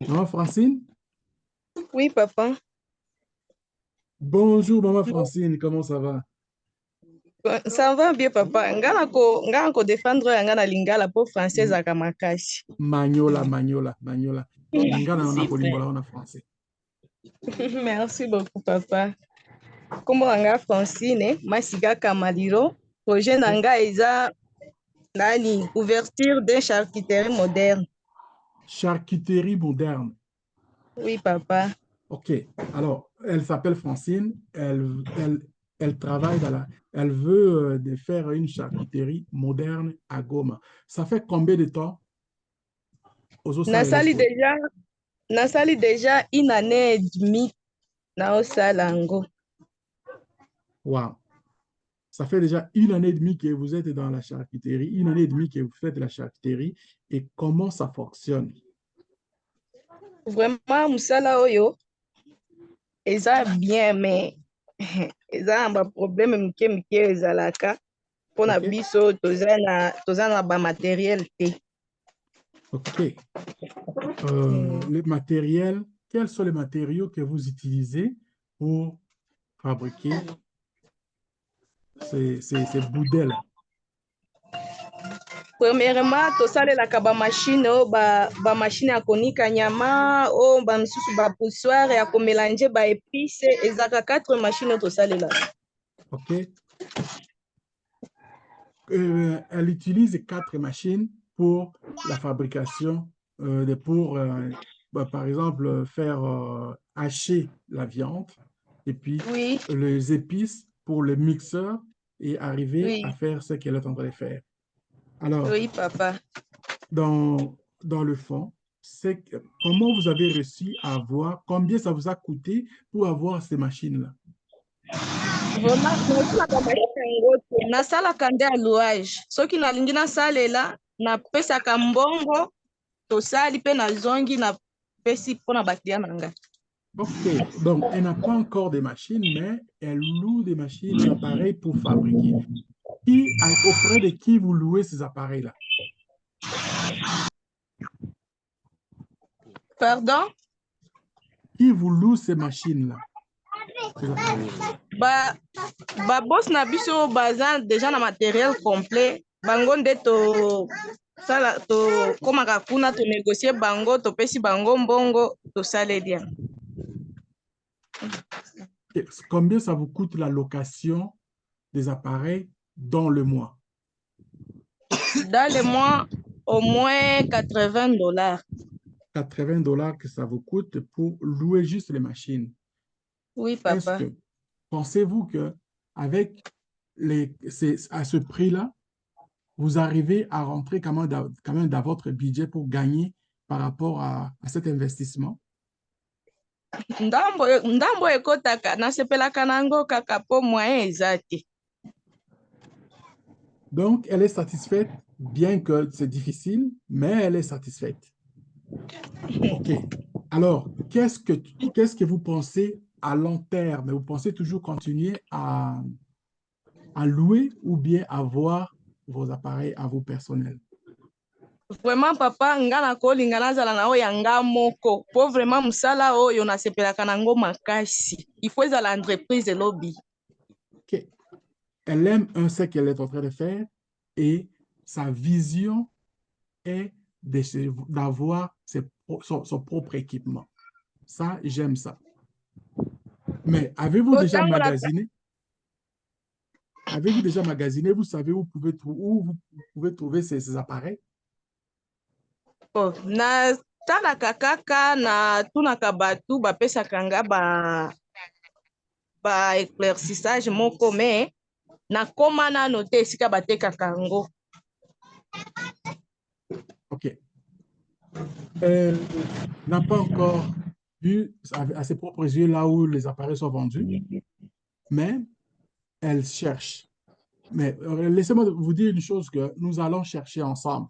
Maman Francine? Oui, papa. Bonjour, Maman Francine, comment ça va? Ça va bien, papa. Nga nako défendre yanga na lingala po française aka makasi. Magnola, Magnola, Magnola. Lingana na Super. kolimbola na français. Merci beaucoup, papa. Kombo nga Francine, Masiga Kamaliro. Projet OK? nanga eza nani ouverture d'un charcuterie moderne. Charcuterie moderne. Oui, papa. OK. Alors, elle s'appelle Francine. Elle travaille elle veut de faire une charcuterie moderne à Goma. Ça fait combien de temps aux Nasali Osaleloko? déjà, nasali déjà une année et demie na osala yango. Wow. Ça fait déjà une année et demie que vous êtes dans la charcuterie, une année et demie que vous faites la charcuterie. Et comment ça fonctionne? Vraiment, musala oyo, eza bien, mais eza na ba problème mike mike ezalaka. Mpona OK? biso toza na ba matériel te. OK. Les matériels, quels sont les matériaux que vous utilisez pour fabriquer ces boudins-là? Premièrement, tosalelaka bamashine oyo bamashine ya konika nyama oyo bamisusu bapoussoire ya komélange baépice ezalaka 4 machine oyo tosalelaka. OK? Elle utilise 4 machines pour la fabrication, par exemple, faire hacher la viande et puis Oui, les épices pour le mixeur et arriver oui, à faire ce qu'elle est en train de faire. Alors, oui, papa. dans le fond, c'est comment vous avez réussi à avoir, combien ça vous a coûté pour avoir ces machines-là? nasalaka nde alouage soki nalingi nasalela napesaka mbongo tosali mpe nazongi napesi mpona baklia na ngai. Ok, donc elle n'a pas encore des machines, mais elle loue des machines, des appareils pour fabriquer. Auprès de qui vous louez ces appareils-là? Pardon? Qui vous loue ces machines-là? Boss na biso baza déjà na matériel complet bango nde komaka kuna négocier bango topesi bango mbongo tosaleli yango. Combien ça vous coûte la location des appareils dans le mois? Dans le mois, au moins $80. $80 que ça vous coûte pour louer juste les machines. Oui, papa. Pensez-vous que avec à ce prix-là, vous arrivez à rentrer quand même dans votre budget pour gagner par rapport à cet investissement? Ndambo ekotaka nasepelaka nango kaka po moyen eza te. Donc, elle est satisfaite, bien que c'est difficile, mais elle est satisfaite. OK. Alors, qu'est-ce que vous pensez à long terme? Vous pensez toujours continuer à louer ou bien avoir vos appareils à vous personnels? Vraiment, papa, nga nakolinga nazala na oyo nga moko. Po vraiment musala oyo nasepelaka nango makasi. Il faut ezala entreprise de lobby. OK. Elle aime ce qu'elle est en train de faire et sa vision est d'avoir son propre équipement. Ça, j'aime ça. Mais avez-vous déjà magasiné? Avez-vous déjà magasiné? Vous savez où vous pouvez trouver ces appareils? Oh, na talaka kaka na tunaka batu bapesaka nga ba éclaircissage moko mais na koma nano te esika batekaka yango. OK. Elle n'a pas encore vu à ses propres yeux là où les appareils sont vendus, mais elle cherche. Mais laissez-moi vous dire une chose que nous allons chercher ensemble.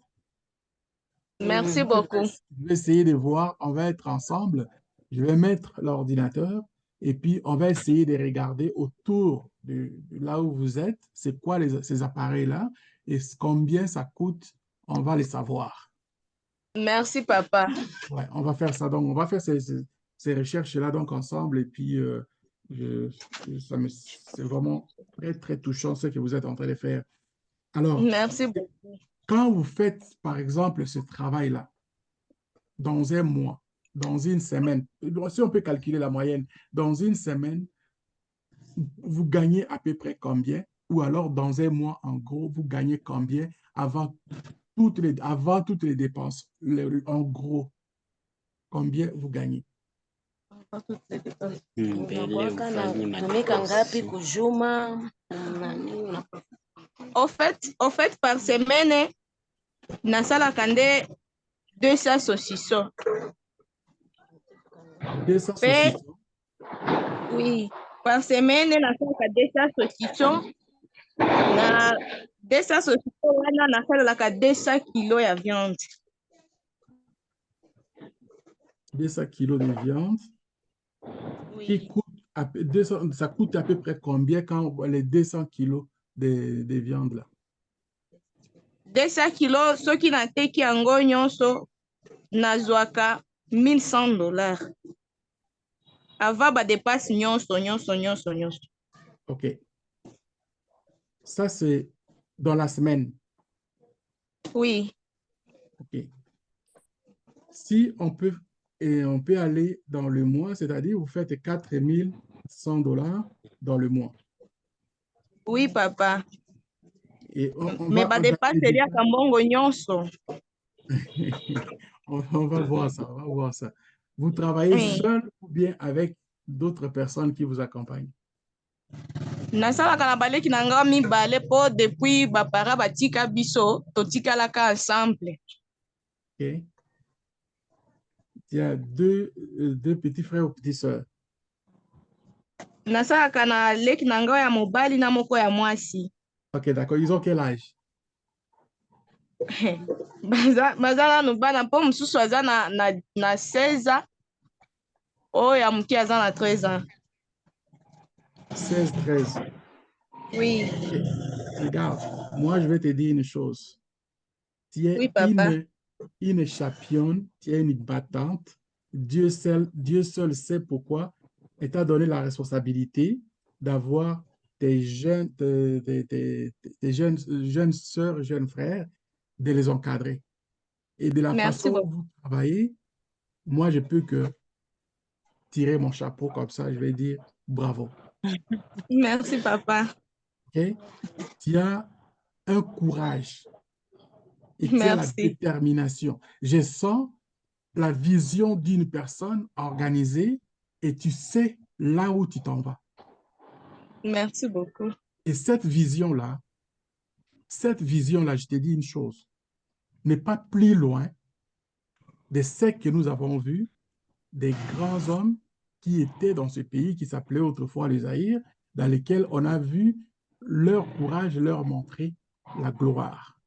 Merci beaucoup. Je vais essayer de voir, on va être ensemble, je vais mettre l'ordinateur et puis on va essayer de regarder autour de là où vous êtes, c'est quoi ces appareils-là et combien ça coûte, on va les savoir. Merci, papa. Ouais, on va faire ça. Donc, on va faire ces recherches-là donc ensemble et puis c'est vraiment très, très touchant ce que vous êtes en train de faire. Alors, merci beaucoup. Quand vous faites, par exemple, ce travail-là, dans un mois, dans une semaine, si on peut calculer la moyenne, dans une semaine, vous gagnez à peu près combien? Ou alors, dans un mois, en gros, vous gagnez combien avant toutes les dépenses? En gros, combien vous gagnez? Au fait, par semaine, nasalaka nde 200 saucissons. 200 saucissons? Oui, par semaine, nasalaka 200 saucissons. Na 200 saucissons, wana nasalaka 200 kilos ya viande. 200 kilos de viande. Oui. Qui coûte ça coûte à peu près combien quand les 200 kilos de viande là? 200 kilos, soki nateki yango nyonso nazwaka $1100. Avant ba dépasse nyonso. OK. Ça c'est dans la semaine. Oui. OK. Si on peut aller dans le mois, c'est-à-dire vous faites $4100 dans le mois. Oui, papa. Et mais ba dépasse eliaka mbongo nyonso. On va voir ça. Vous travaillez seul ou bien avec d'autres personnes qui vous accompagnent? Nasalaka na baleki na nga mibale po depuis bapara batika biso totikalaka ensemble. OK. Tu as deux petits frères ou petites sœurs. nasalaka na leki na ngai ya mobali na moko ya mwasi. Ok, d'accord. Ils ont quel âge? baza nanu bana mpo mosusu aza na 16 ans, oyo ya moke aza na 13 ans. 16, 13. Oui. Ok. Regarde, moi, je vais te dire une chose. Tu es Oui, papa. une championne, tu es une battante. Dieu seul sait pourquoi. Et t'a donné la responsabilité d'avoir tes jeunes, tes jeunes sœurs, jeunes frères, de les encadrer. Et de la Merci façon dont beaucoup. vous travaillez, moi, je peux que tirer mon chapeau comme ça, je vais dire bravo. Merci, papa. OK? Tu as un courage et tu as la Merci. détermination. Je sens la vision d'une personne organisée et tu sais là où tu t'en vas. Merci beaucoup. Et cette vision-là, je te dis une chose, n'est pas plus loin de ce que nous avons vu des grands hommes qui étaient dans ce pays qui s'appelait autrefois les Zaïre, dans lesquels on a vu leur courage leur montrer la gloire.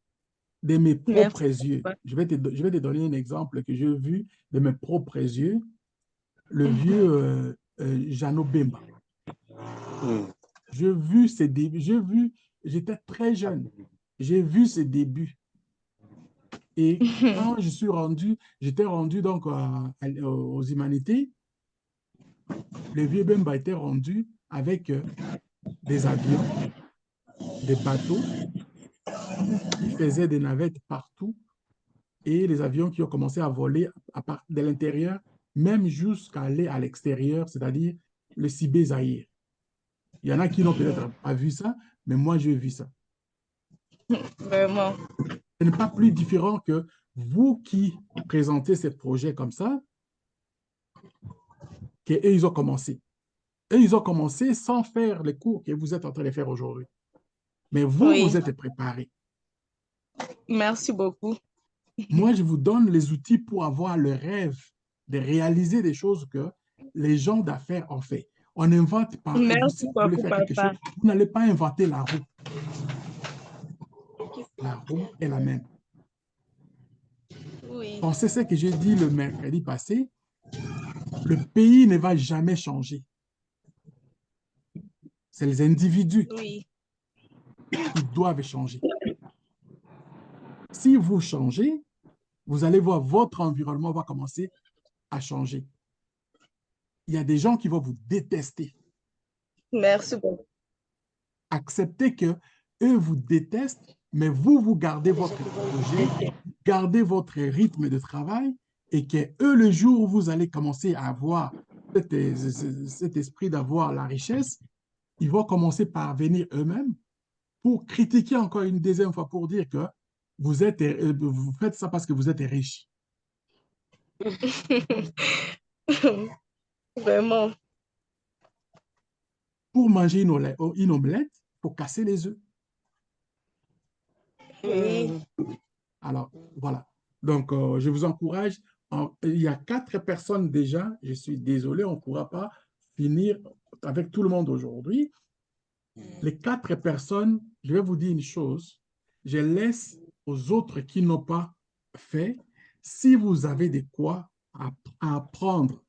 De mes propres Merci, yeux, papa. je vais te donner un exemple que j'ai vu de mes propres yeux, le Mhm. vieux Jeannot Bemba. J'ai vu ses débuts, j'étais très jeune, j'ai vu ses débuts. Et quand j'étais rendu donc aux humanités, le vieux Bemba était rendu avec des avions, des bateaux, qui faisaient des navettes partout et les avions qui ont commencé à voler de l'intérieur, même jusqu'à aller à l'extérieur, c'est-à-dire le Sibé Zaïre. Il y en a qui n'ont peut-être pas vu ça, mais moi j'ai vu ça. Vraiment. Ce n'est pas plus différent que vous qui présentez ces projets comme ça, qu'eux, ils ont commencé. Eux, ils ont commencé sans faire les cours que vous êtes en train de faire aujourd'hui. Mais vous, Oui. vous êtes préparés. Merci beaucoup. Moi, je vous donne les outils pour avoir le rêve de réaliser des choses que les gens d'affaires ont fait. On n'invente pas. Si Merci vous voulez beaucoup, faire quelque chose, papa. vous n'allez pas inventer la roue. La roue est la même. Oui. Pensez ce que j'ai dit le mercredi passé. Le pays ne va jamais changer. C'est les individus Oui. qui doivent changer. Si vous changez, vous allez voir votre environnement va commencer à changer. Il y a des gens qui vont vous détester. Merci beaucoup. Acceptez que eux vous détestent, mais vous gardez votre projet, gardez votre rythme de travail et que eux, le jour où vous allez commencer à avoir cet esprit d'avoir la richesse, ils vont commencer par venir eux-mêmes pour critiquer encore une deuxième fois, pour dire que vous faites ça parce que vous êtes riche. Vraiment. Pour manger une omelette, il faut casser les œufs. Oui. Alors, voilà. Donc, je vous encourage. Il y a 4 personnes déjà. Je suis désolé, on ne pourra pas finir avec tout le monde aujourd'hui. Les 4 personnes, je vais vous dire une chose. Je laisse aux autres qui n'ont pas fait. Si vous avez de quoi à apprendre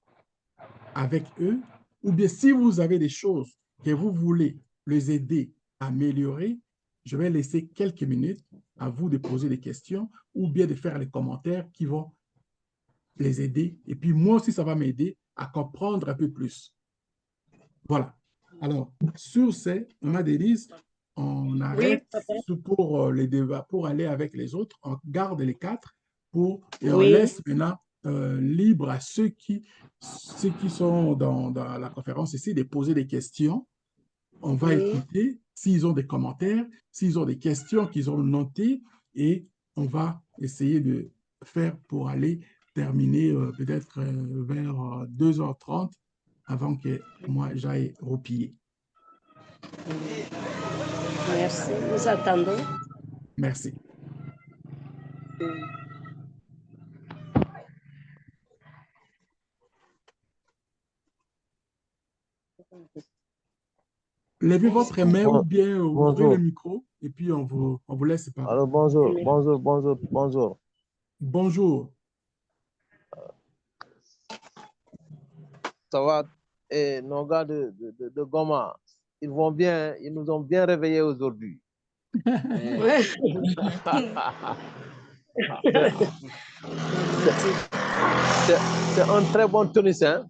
avec eux, ou bien si vous avez des choses que vous voulez les aider à améliorer, je vais laisser quelques minutes à vous de poser des questions ou bien de faire les commentaires qui vont les aider. Et puis moi aussi, ça va m'aider à comprendre un peu plus. Voilà. Alors, sur ce, Maman Denise, on arrête pour les débats, pour aller avec les autres. On garde les 4 et on laisse maintenant libre à ceux qui sont dans la conférence ici de poser des questions. On va écouter s'ils ont des commentaires, s'ils ont des questions qu'ils ont notées et on va essayer de faire pour aller terminer peut-être vers 2h30 avant que moi j'aille roupiller. Merci, nous attendons. Merci. levez votre main ou bien ouvrez le Bonjour. micro et puis on vous laisse parler. Alors, bonjour, bonjour, bonjour, bonjour. Bonjour. Ça va? Et nos gars de Goma, ils vont bien, ils nous ont bien réveillés aujourd'hui. C'est un très bon tennis, hein?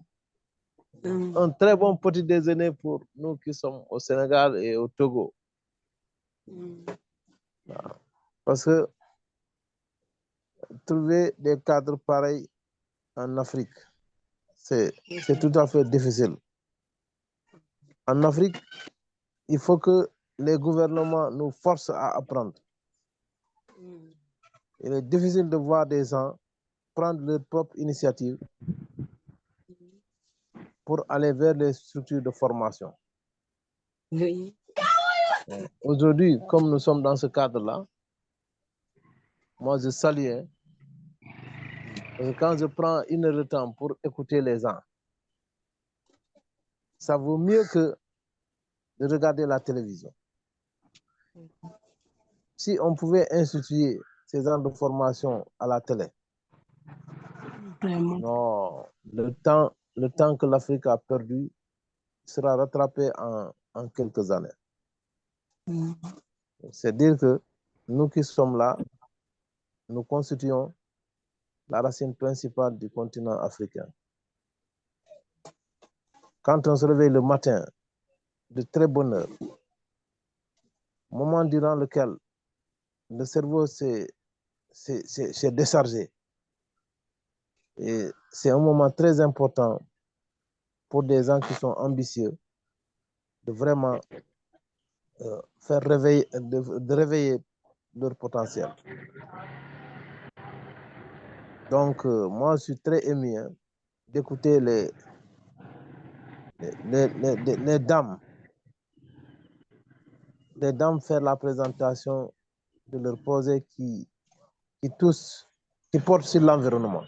Un très bon petit déjeuner pour nous qui sommes au Sénégal et au Togo. Parce que trouver des cadres pareils en Afrique, c'est tout à fait difficile. En Afrique, il faut que les gouvernements nous forcent à apprendre. Il est difficile de voir des gens prendre leur propre initiative pour aller vers les structures de formation. Oui. Aujourd'hui, comme nous sommes dans ce cadre-là, moi je salue, hein, parce que quand je prends une heure de temps pour écouter les gens, ça vaut mieux que de regarder la télévision. Si on pouvait instituer ces genres de formation à la télé, non, le temps que l'Afrique a perdu sera rattrapé en quelques années. C'est dire que nous qui sommes là, nous constituons la racine principale du continent africain. Quand on se réveille le matin, de très bonne heure, moment durant lequel le cerveau s'est déchargé, et c'est un moment très important pour des gens qui sont ambitieux de vraiment faire réveiller, de réveiller leur potentiel. Donc, moi, je suis très ému, hein, d'écouter les dames faire la présentation de leur projet qui porte sur l'environnement.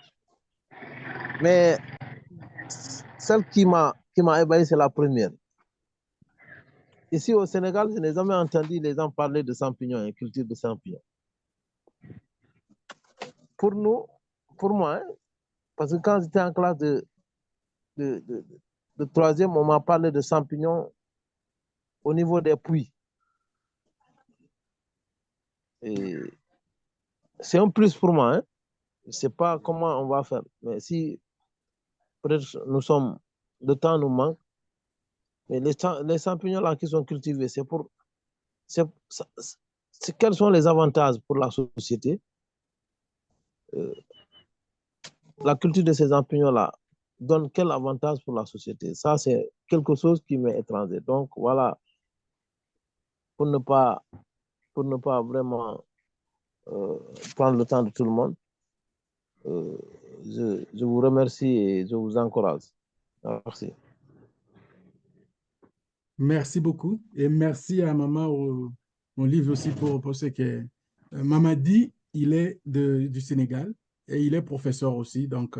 Mais celle qui m'a ébahi, c'est la première. Ici au Sénégal, je n'ai jamais entendu les gens parler de champignons et culture de champignons. Pour nous, pour moi, hein, parce que quand j'étais en classe de troisième, on m'a parlé de champignons au niveau des puits. Et c'est un plus pour moi. Hein. Je ne sais pas comment on va faire. Mais si peut-être le temps nous manque, mais les champignons là qui sont cultivés, quels sont les avantages pour la société? La culture de ces champignons là donne quel avantage pour la société? Ça, c'est quelque chose qui m'est étranger. Donc, voilà, pour ne pas vraiment prendre le temps de tout le monde, je vous remercie et je vous encourage. Merci. Merci beaucoup. Et merci à Maman Olive aussi pour ce que Mamadi, il est du Sénégal et il est professeur aussi. Donc,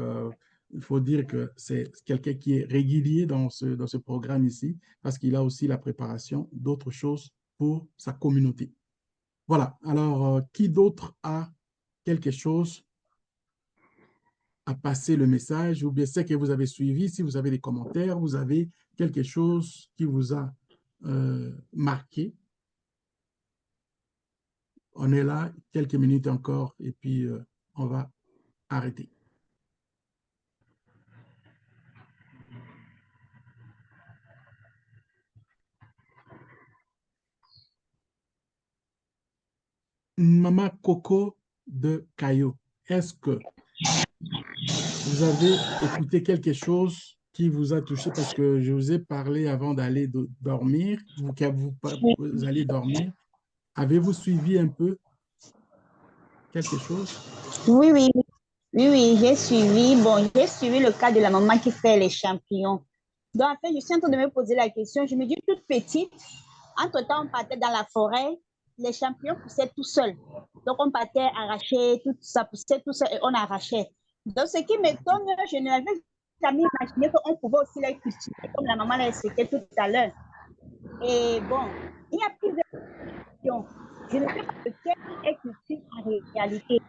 il faut dire que c'est quelqu'un qui est régulier dans ce programme ici parce qu'il a aussi la préparation d'autres choses pour sa communauté. Voilà. Alors, qui d'autre a quelque chose à passer le message ou bien c'est que vous avez suivi, si vous avez des commentaires, vous avez quelque chose qui vous a marqué. On est là quelques minutes encore et puis on va arrêter. Maman Coco de Caillou, est-ce que vous avez écouté quelque chose qui vous a touché parce que je vous ai parlé avant d'aller dormir, vous allez dormir. Avez-vous suivi un peu quelque chose? Oui, oui, oui, oui, j'ai suivi. Bon, j'ai suivi le cas de la maman qui fait les champignons. Donc, en fait, je suis en train de me poser la question. Je me dis, toute petite, entre-temps, on partait dans la forêt, les champignons poussaient tout seuls. Donc, on partait arracher, tout ça poussait tout seul et on arrachait. Donc, ce qui m'étonne, je n'avais jamais imaginé qu'on pouvait aussi les cultiver, comme la maman l'a expliqué tout à l'heure. Et bon, il y a plusieurs questions. Je ne sais pas lequel est utile en réalité.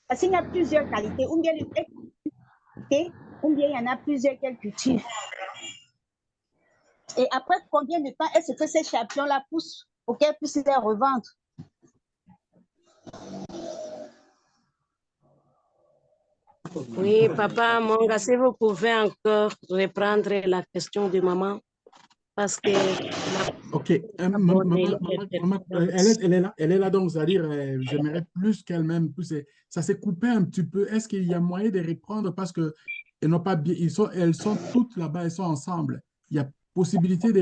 Parce qu'il y a plusieurs qualités. Ou bien il y en a plusieurs qui sont utiles. Et après combien de temps est-ce que ces champions-là poussent pour qu'elles puissent les revendre? Oui, papa Monga, si vous pouvez encore reprendre la question de maman, parce que... Ok, maman, elle est là, donc c'est-à-dire, j'aimerais plus qu'elle-même, ça s'est coupé un petit peu. Est-ce qu'il y a moyen de reprendre parce que elles n'ont pas bien, elles sont toutes là-bas, elles sont ensemble. Il y a possibilité de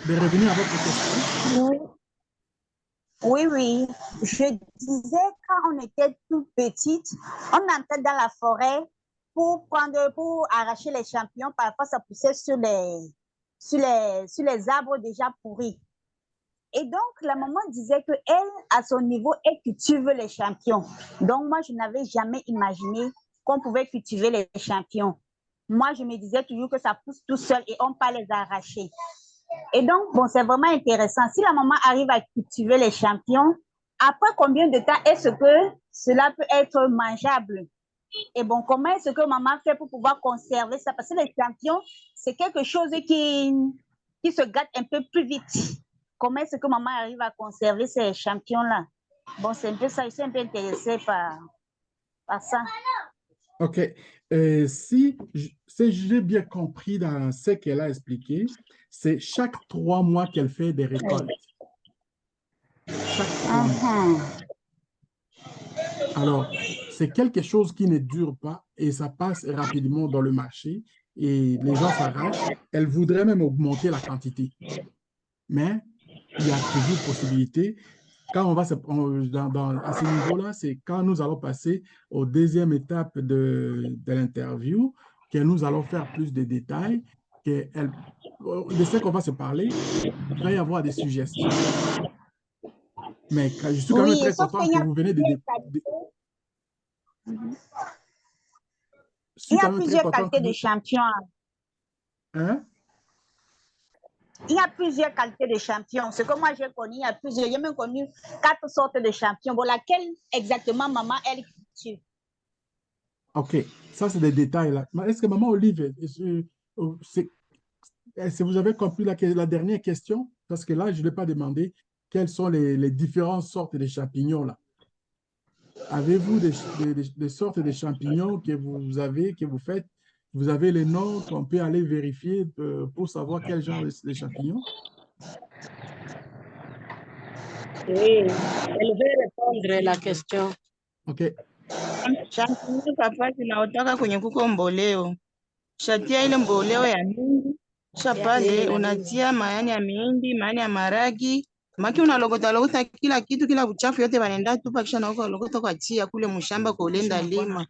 revenir à votre question? Oui, oui. Je disais, quand on était toute petite, on entrait dans la forêt pour arracher les champignons. Parfois, ça poussait sur les arbres déjà pourris. Et donc, la maman disait qu'elle, à son niveau, elle cultive les champignons. Donc, moi, je n'avais jamais imaginé qu'on pouvait cultiver les champignons. Moi, je me disais toujours que ça pousse tout seul et on ne peut pas les arracher. Et donc, bon, c'est vraiment intéressant. Si la maman arrive à cultiver les champignons, après combien de temps est-ce que cela peut être mangeable? Et bon, comment est-ce que maman fait pour pouvoir conserver ça? Parce que les champignons, c'est quelque chose qui se gâte un peu plus vite. Comment est-ce que maman arrive à conserver ces champignons-là? Bon, c'est un peu ça. Je suis un peu intéressée par ça. OK. Si j'ai bien compris dans ce qu'elle a expliqué, c'est chaque 3 mois qu'elle fait des récoltes. Chaque 3 mois. Alors, c'est quelque chose qui ne dure pas et ça passe rapidement dans le marché et les gens s'arrachent. Elle voudrait même augmenter la quantité. Mais il y a toujours possibilité. Quand on va à ce niveau-là, c'est quand nous allons passer aux deuxième étape de l'interview, que nous allons faire plus de détails, de ce qu'on va se parler, il va y avoir des suggestions. Mais je suis quand même très content que vous venez de... Il y a plusieurs qualités de champignons. Hein? Il y a plusieurs qualités de champignons. Ce que moi j'ai connu, il y a plusieurs. J'ai même connu 4 sortes de champignons. Bon, laquelle exactement maman, elle cultive? OK, ça c'est des détails là. Est-ce que maman Olive, est-ce que vous avez compris la dernière question? Parce que là, je ne l'ai pas demandé. Quelles sont les différentes sortes de champignons là? Avez-vous des sortes de champignons que vous faites? Vous avez les noms qu'on peut aller vérifier pour savoir quel genre de champignons? Oui, elle veut répondre à la question. OK. Champignon papa zinaotaka kwenye kuko mboleo. Shatia ile mboleo ya mingi, shapale unatia mayani ya mihindi, mayani ya maragi, maki unalogota kila kitu, kila uchafu yote wanaenda tupa, kisha na ukalogota kwa tia kule mshamba kwa ulenda lima.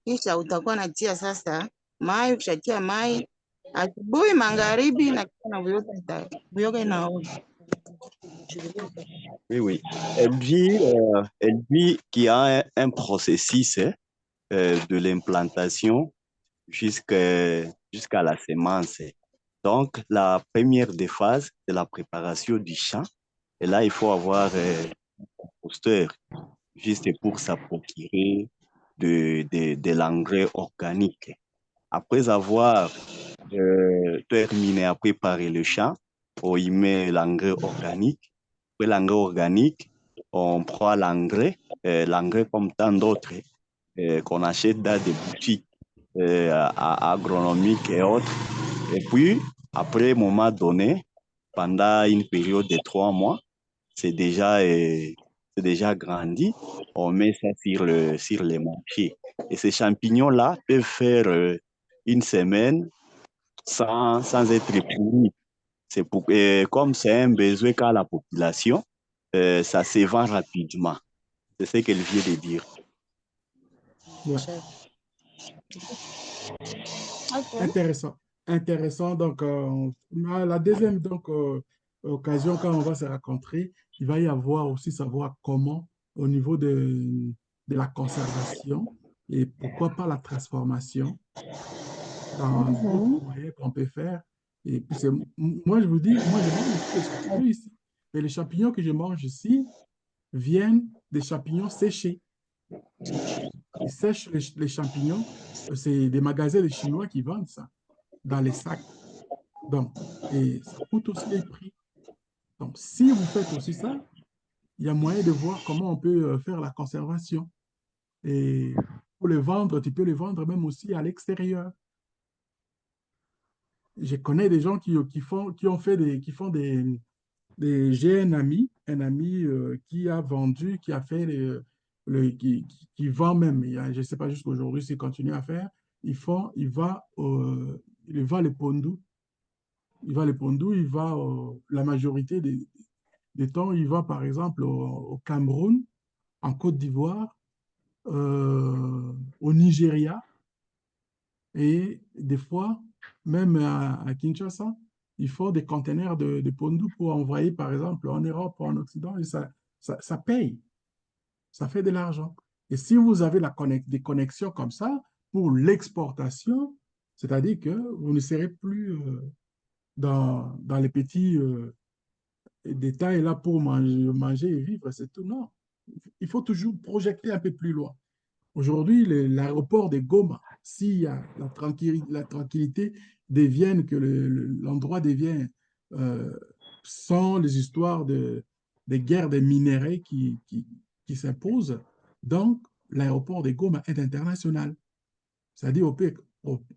Kisha utakuwa natia sasa mai, ukishatia mai asubuhi, magharibi na kisha na buyoga inaoza. Oui. Elle dit qu'il y a un processus de l'implantation jusqu'à la semence. Donc, la première des phases, c'est la préparation du champ. Et là, il faut avoir un composteur juste pour se procurer de l'engrais organique. Après avoir terminé à préparer le champ, on y met l'engrais organique. Après l'engrais organique, on prend l'engrais comme tant d'autres qu'on achète dans des boutiques agronomiques et autres. Et puis, après un moment donné, pendant une période de 3 mois, c'est déjà grandi. On met ça sur les marchés. Et ces champignons-là peuvent faire une semaine sans être pourris. Comme c'est un besoin qu'a la population, ça se vend rapidement. C'est ce qu'elle vient de dire. Ouais. Okay. Intéressant. Donc, la deuxième occasion, quand on va se rencontrer, il va y avoir aussi savoir comment, au niveau de la conservation et pourquoi pas la transformation dans d'autres moyens qu'on peut faire Et puis moi, je vous dis, moi, je mange aussi des champignons ici. Et les champignons que je mange ici viennent des champignons séchés. Ils sèchent les champignons. C'est des magasins de Chinois qui vendent ça dans les sacs. Donc, et ça coûte aussi les prix. Donc, si vous faites aussi ça, il y a moyen de voir comment on peut faire la conservation. Et pour les vendre, tu peux les vendre même aussi à l'extérieur. Je connais des gens qui font j'ai un ami qui a vendu, qui a fait qui vend même. Je ne sais pas jusqu'aujourd'hui s'il continue à faire. Il va les pondus. La majorité des temps, il va par exemple au Cameroun, en Côte d'Ivoire, au Nigeria et des fois, même à Kinshasa, il faut des conteneurs de pondus pour envoyer par exemple en Europe ou en Occident et ça paye, ça fait de l'argent. Et si vous avez des connexions comme ça pour l'exportation, c'est-à-dire que vous ne serez plus dans les petits détails là pour manger et vivre, c'est tout. Non, il faut toujours projeter un peu plus loin. Aujourd'hui, l'aéroport de Goma, s'il y a la tranquillité devienne, que l'endroit devient sans les histoires des guerres des minéraux qui s'imposent, donc l'aéroport de Goma est international. C'est-à-dire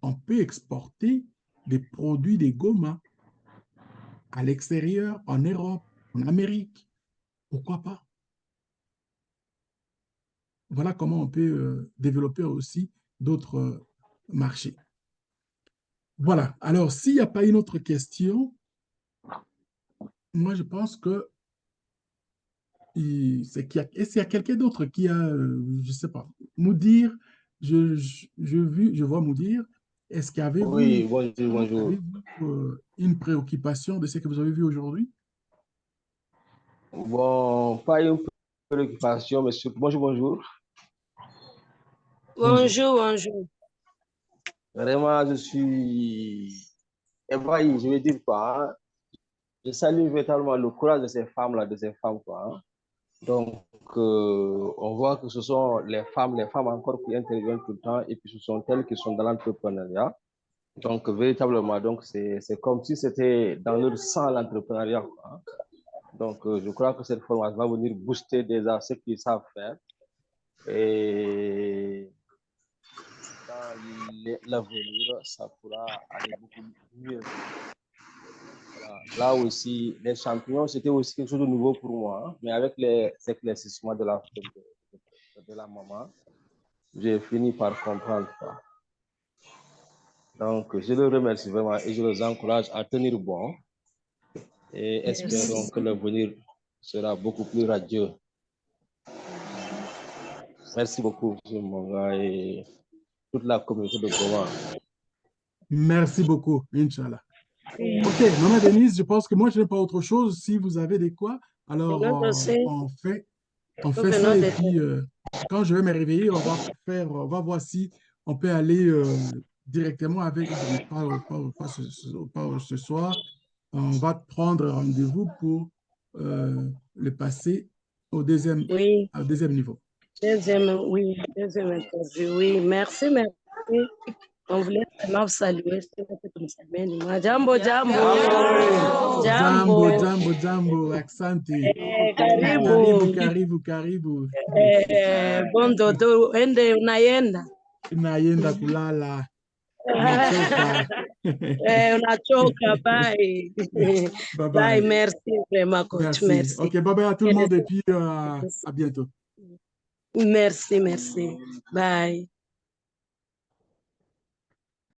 on peut exporter des produits de Goma à l'extérieur, en Europe, en Amérique. Pourquoi pas? Voilà comment on peut développer aussi d'autres marchés. Voilà. Alors, s'il n'y a pas une autre question, moi, je pense que est-ce qu'il y a quelqu'un d'autre qui a, je ne sais pas, Moudir, je vois Moudir. Est-ce qu'avez-vous Oui, bonjour, bonjour. une préoccupation de ce que vous avez vu aujourd'hui? Bon, pas une préoccupation, mais bonjour, bonjour. Bonjour, bonjour. Vraiment, je suis ébahi, je vais dire quoi. Hein. Je salue véritablement le courage de ces femmes-là, de ces femmes, quoi. Hein. Donc, on voit que ce sont les femmes encore qui interviennent tout le temps, et puis ce sont elles qui sont dans l'entrepreneuriat. Donc, véritablement, donc c'est comme si c'était dans leur sang l'entrepreneuriat. Hein. Donc, je crois que cette formation va venir booster déjà ce qu'ils savent faire. Et dans l'avenir, ça pourra aller beaucoup mieux. Voilà. Là aussi, les champignons, c'était aussi quelque chose de nouveau pour moi. Hein. Mais avec les éclaircissements de la maman, j'ai fini par comprendre. Quoi. Donc, je les remercie vraiment et je les encourage à tenir bon. Et espérons que l'avenir sera beaucoup plus radieux. Merci beaucoup, M. Monga et toute la communauté de Goma. Merci beaucoup, Inch'Allah. Ok, Maman Denise, je pense que moi, je n'ai pas autre chose. Si vous avez des quoi, alors on fait ça. Et puis, quand je vais me réveiller, on va voir si on peut aller directement avec, pas ce soir. On va prendre rendez-vous pour le passer au deuxième niveau. Deuxième interview, oui. Merci. On voulait vraiment saluer. Jambo. Asante. Karibu. Bon dodo, unaenda kulala. Unachoka, bye. Bye, merci vraiment, coach. Merci. Ok, bye bye à tout le monde et puis à bientôt. Merci. Bye.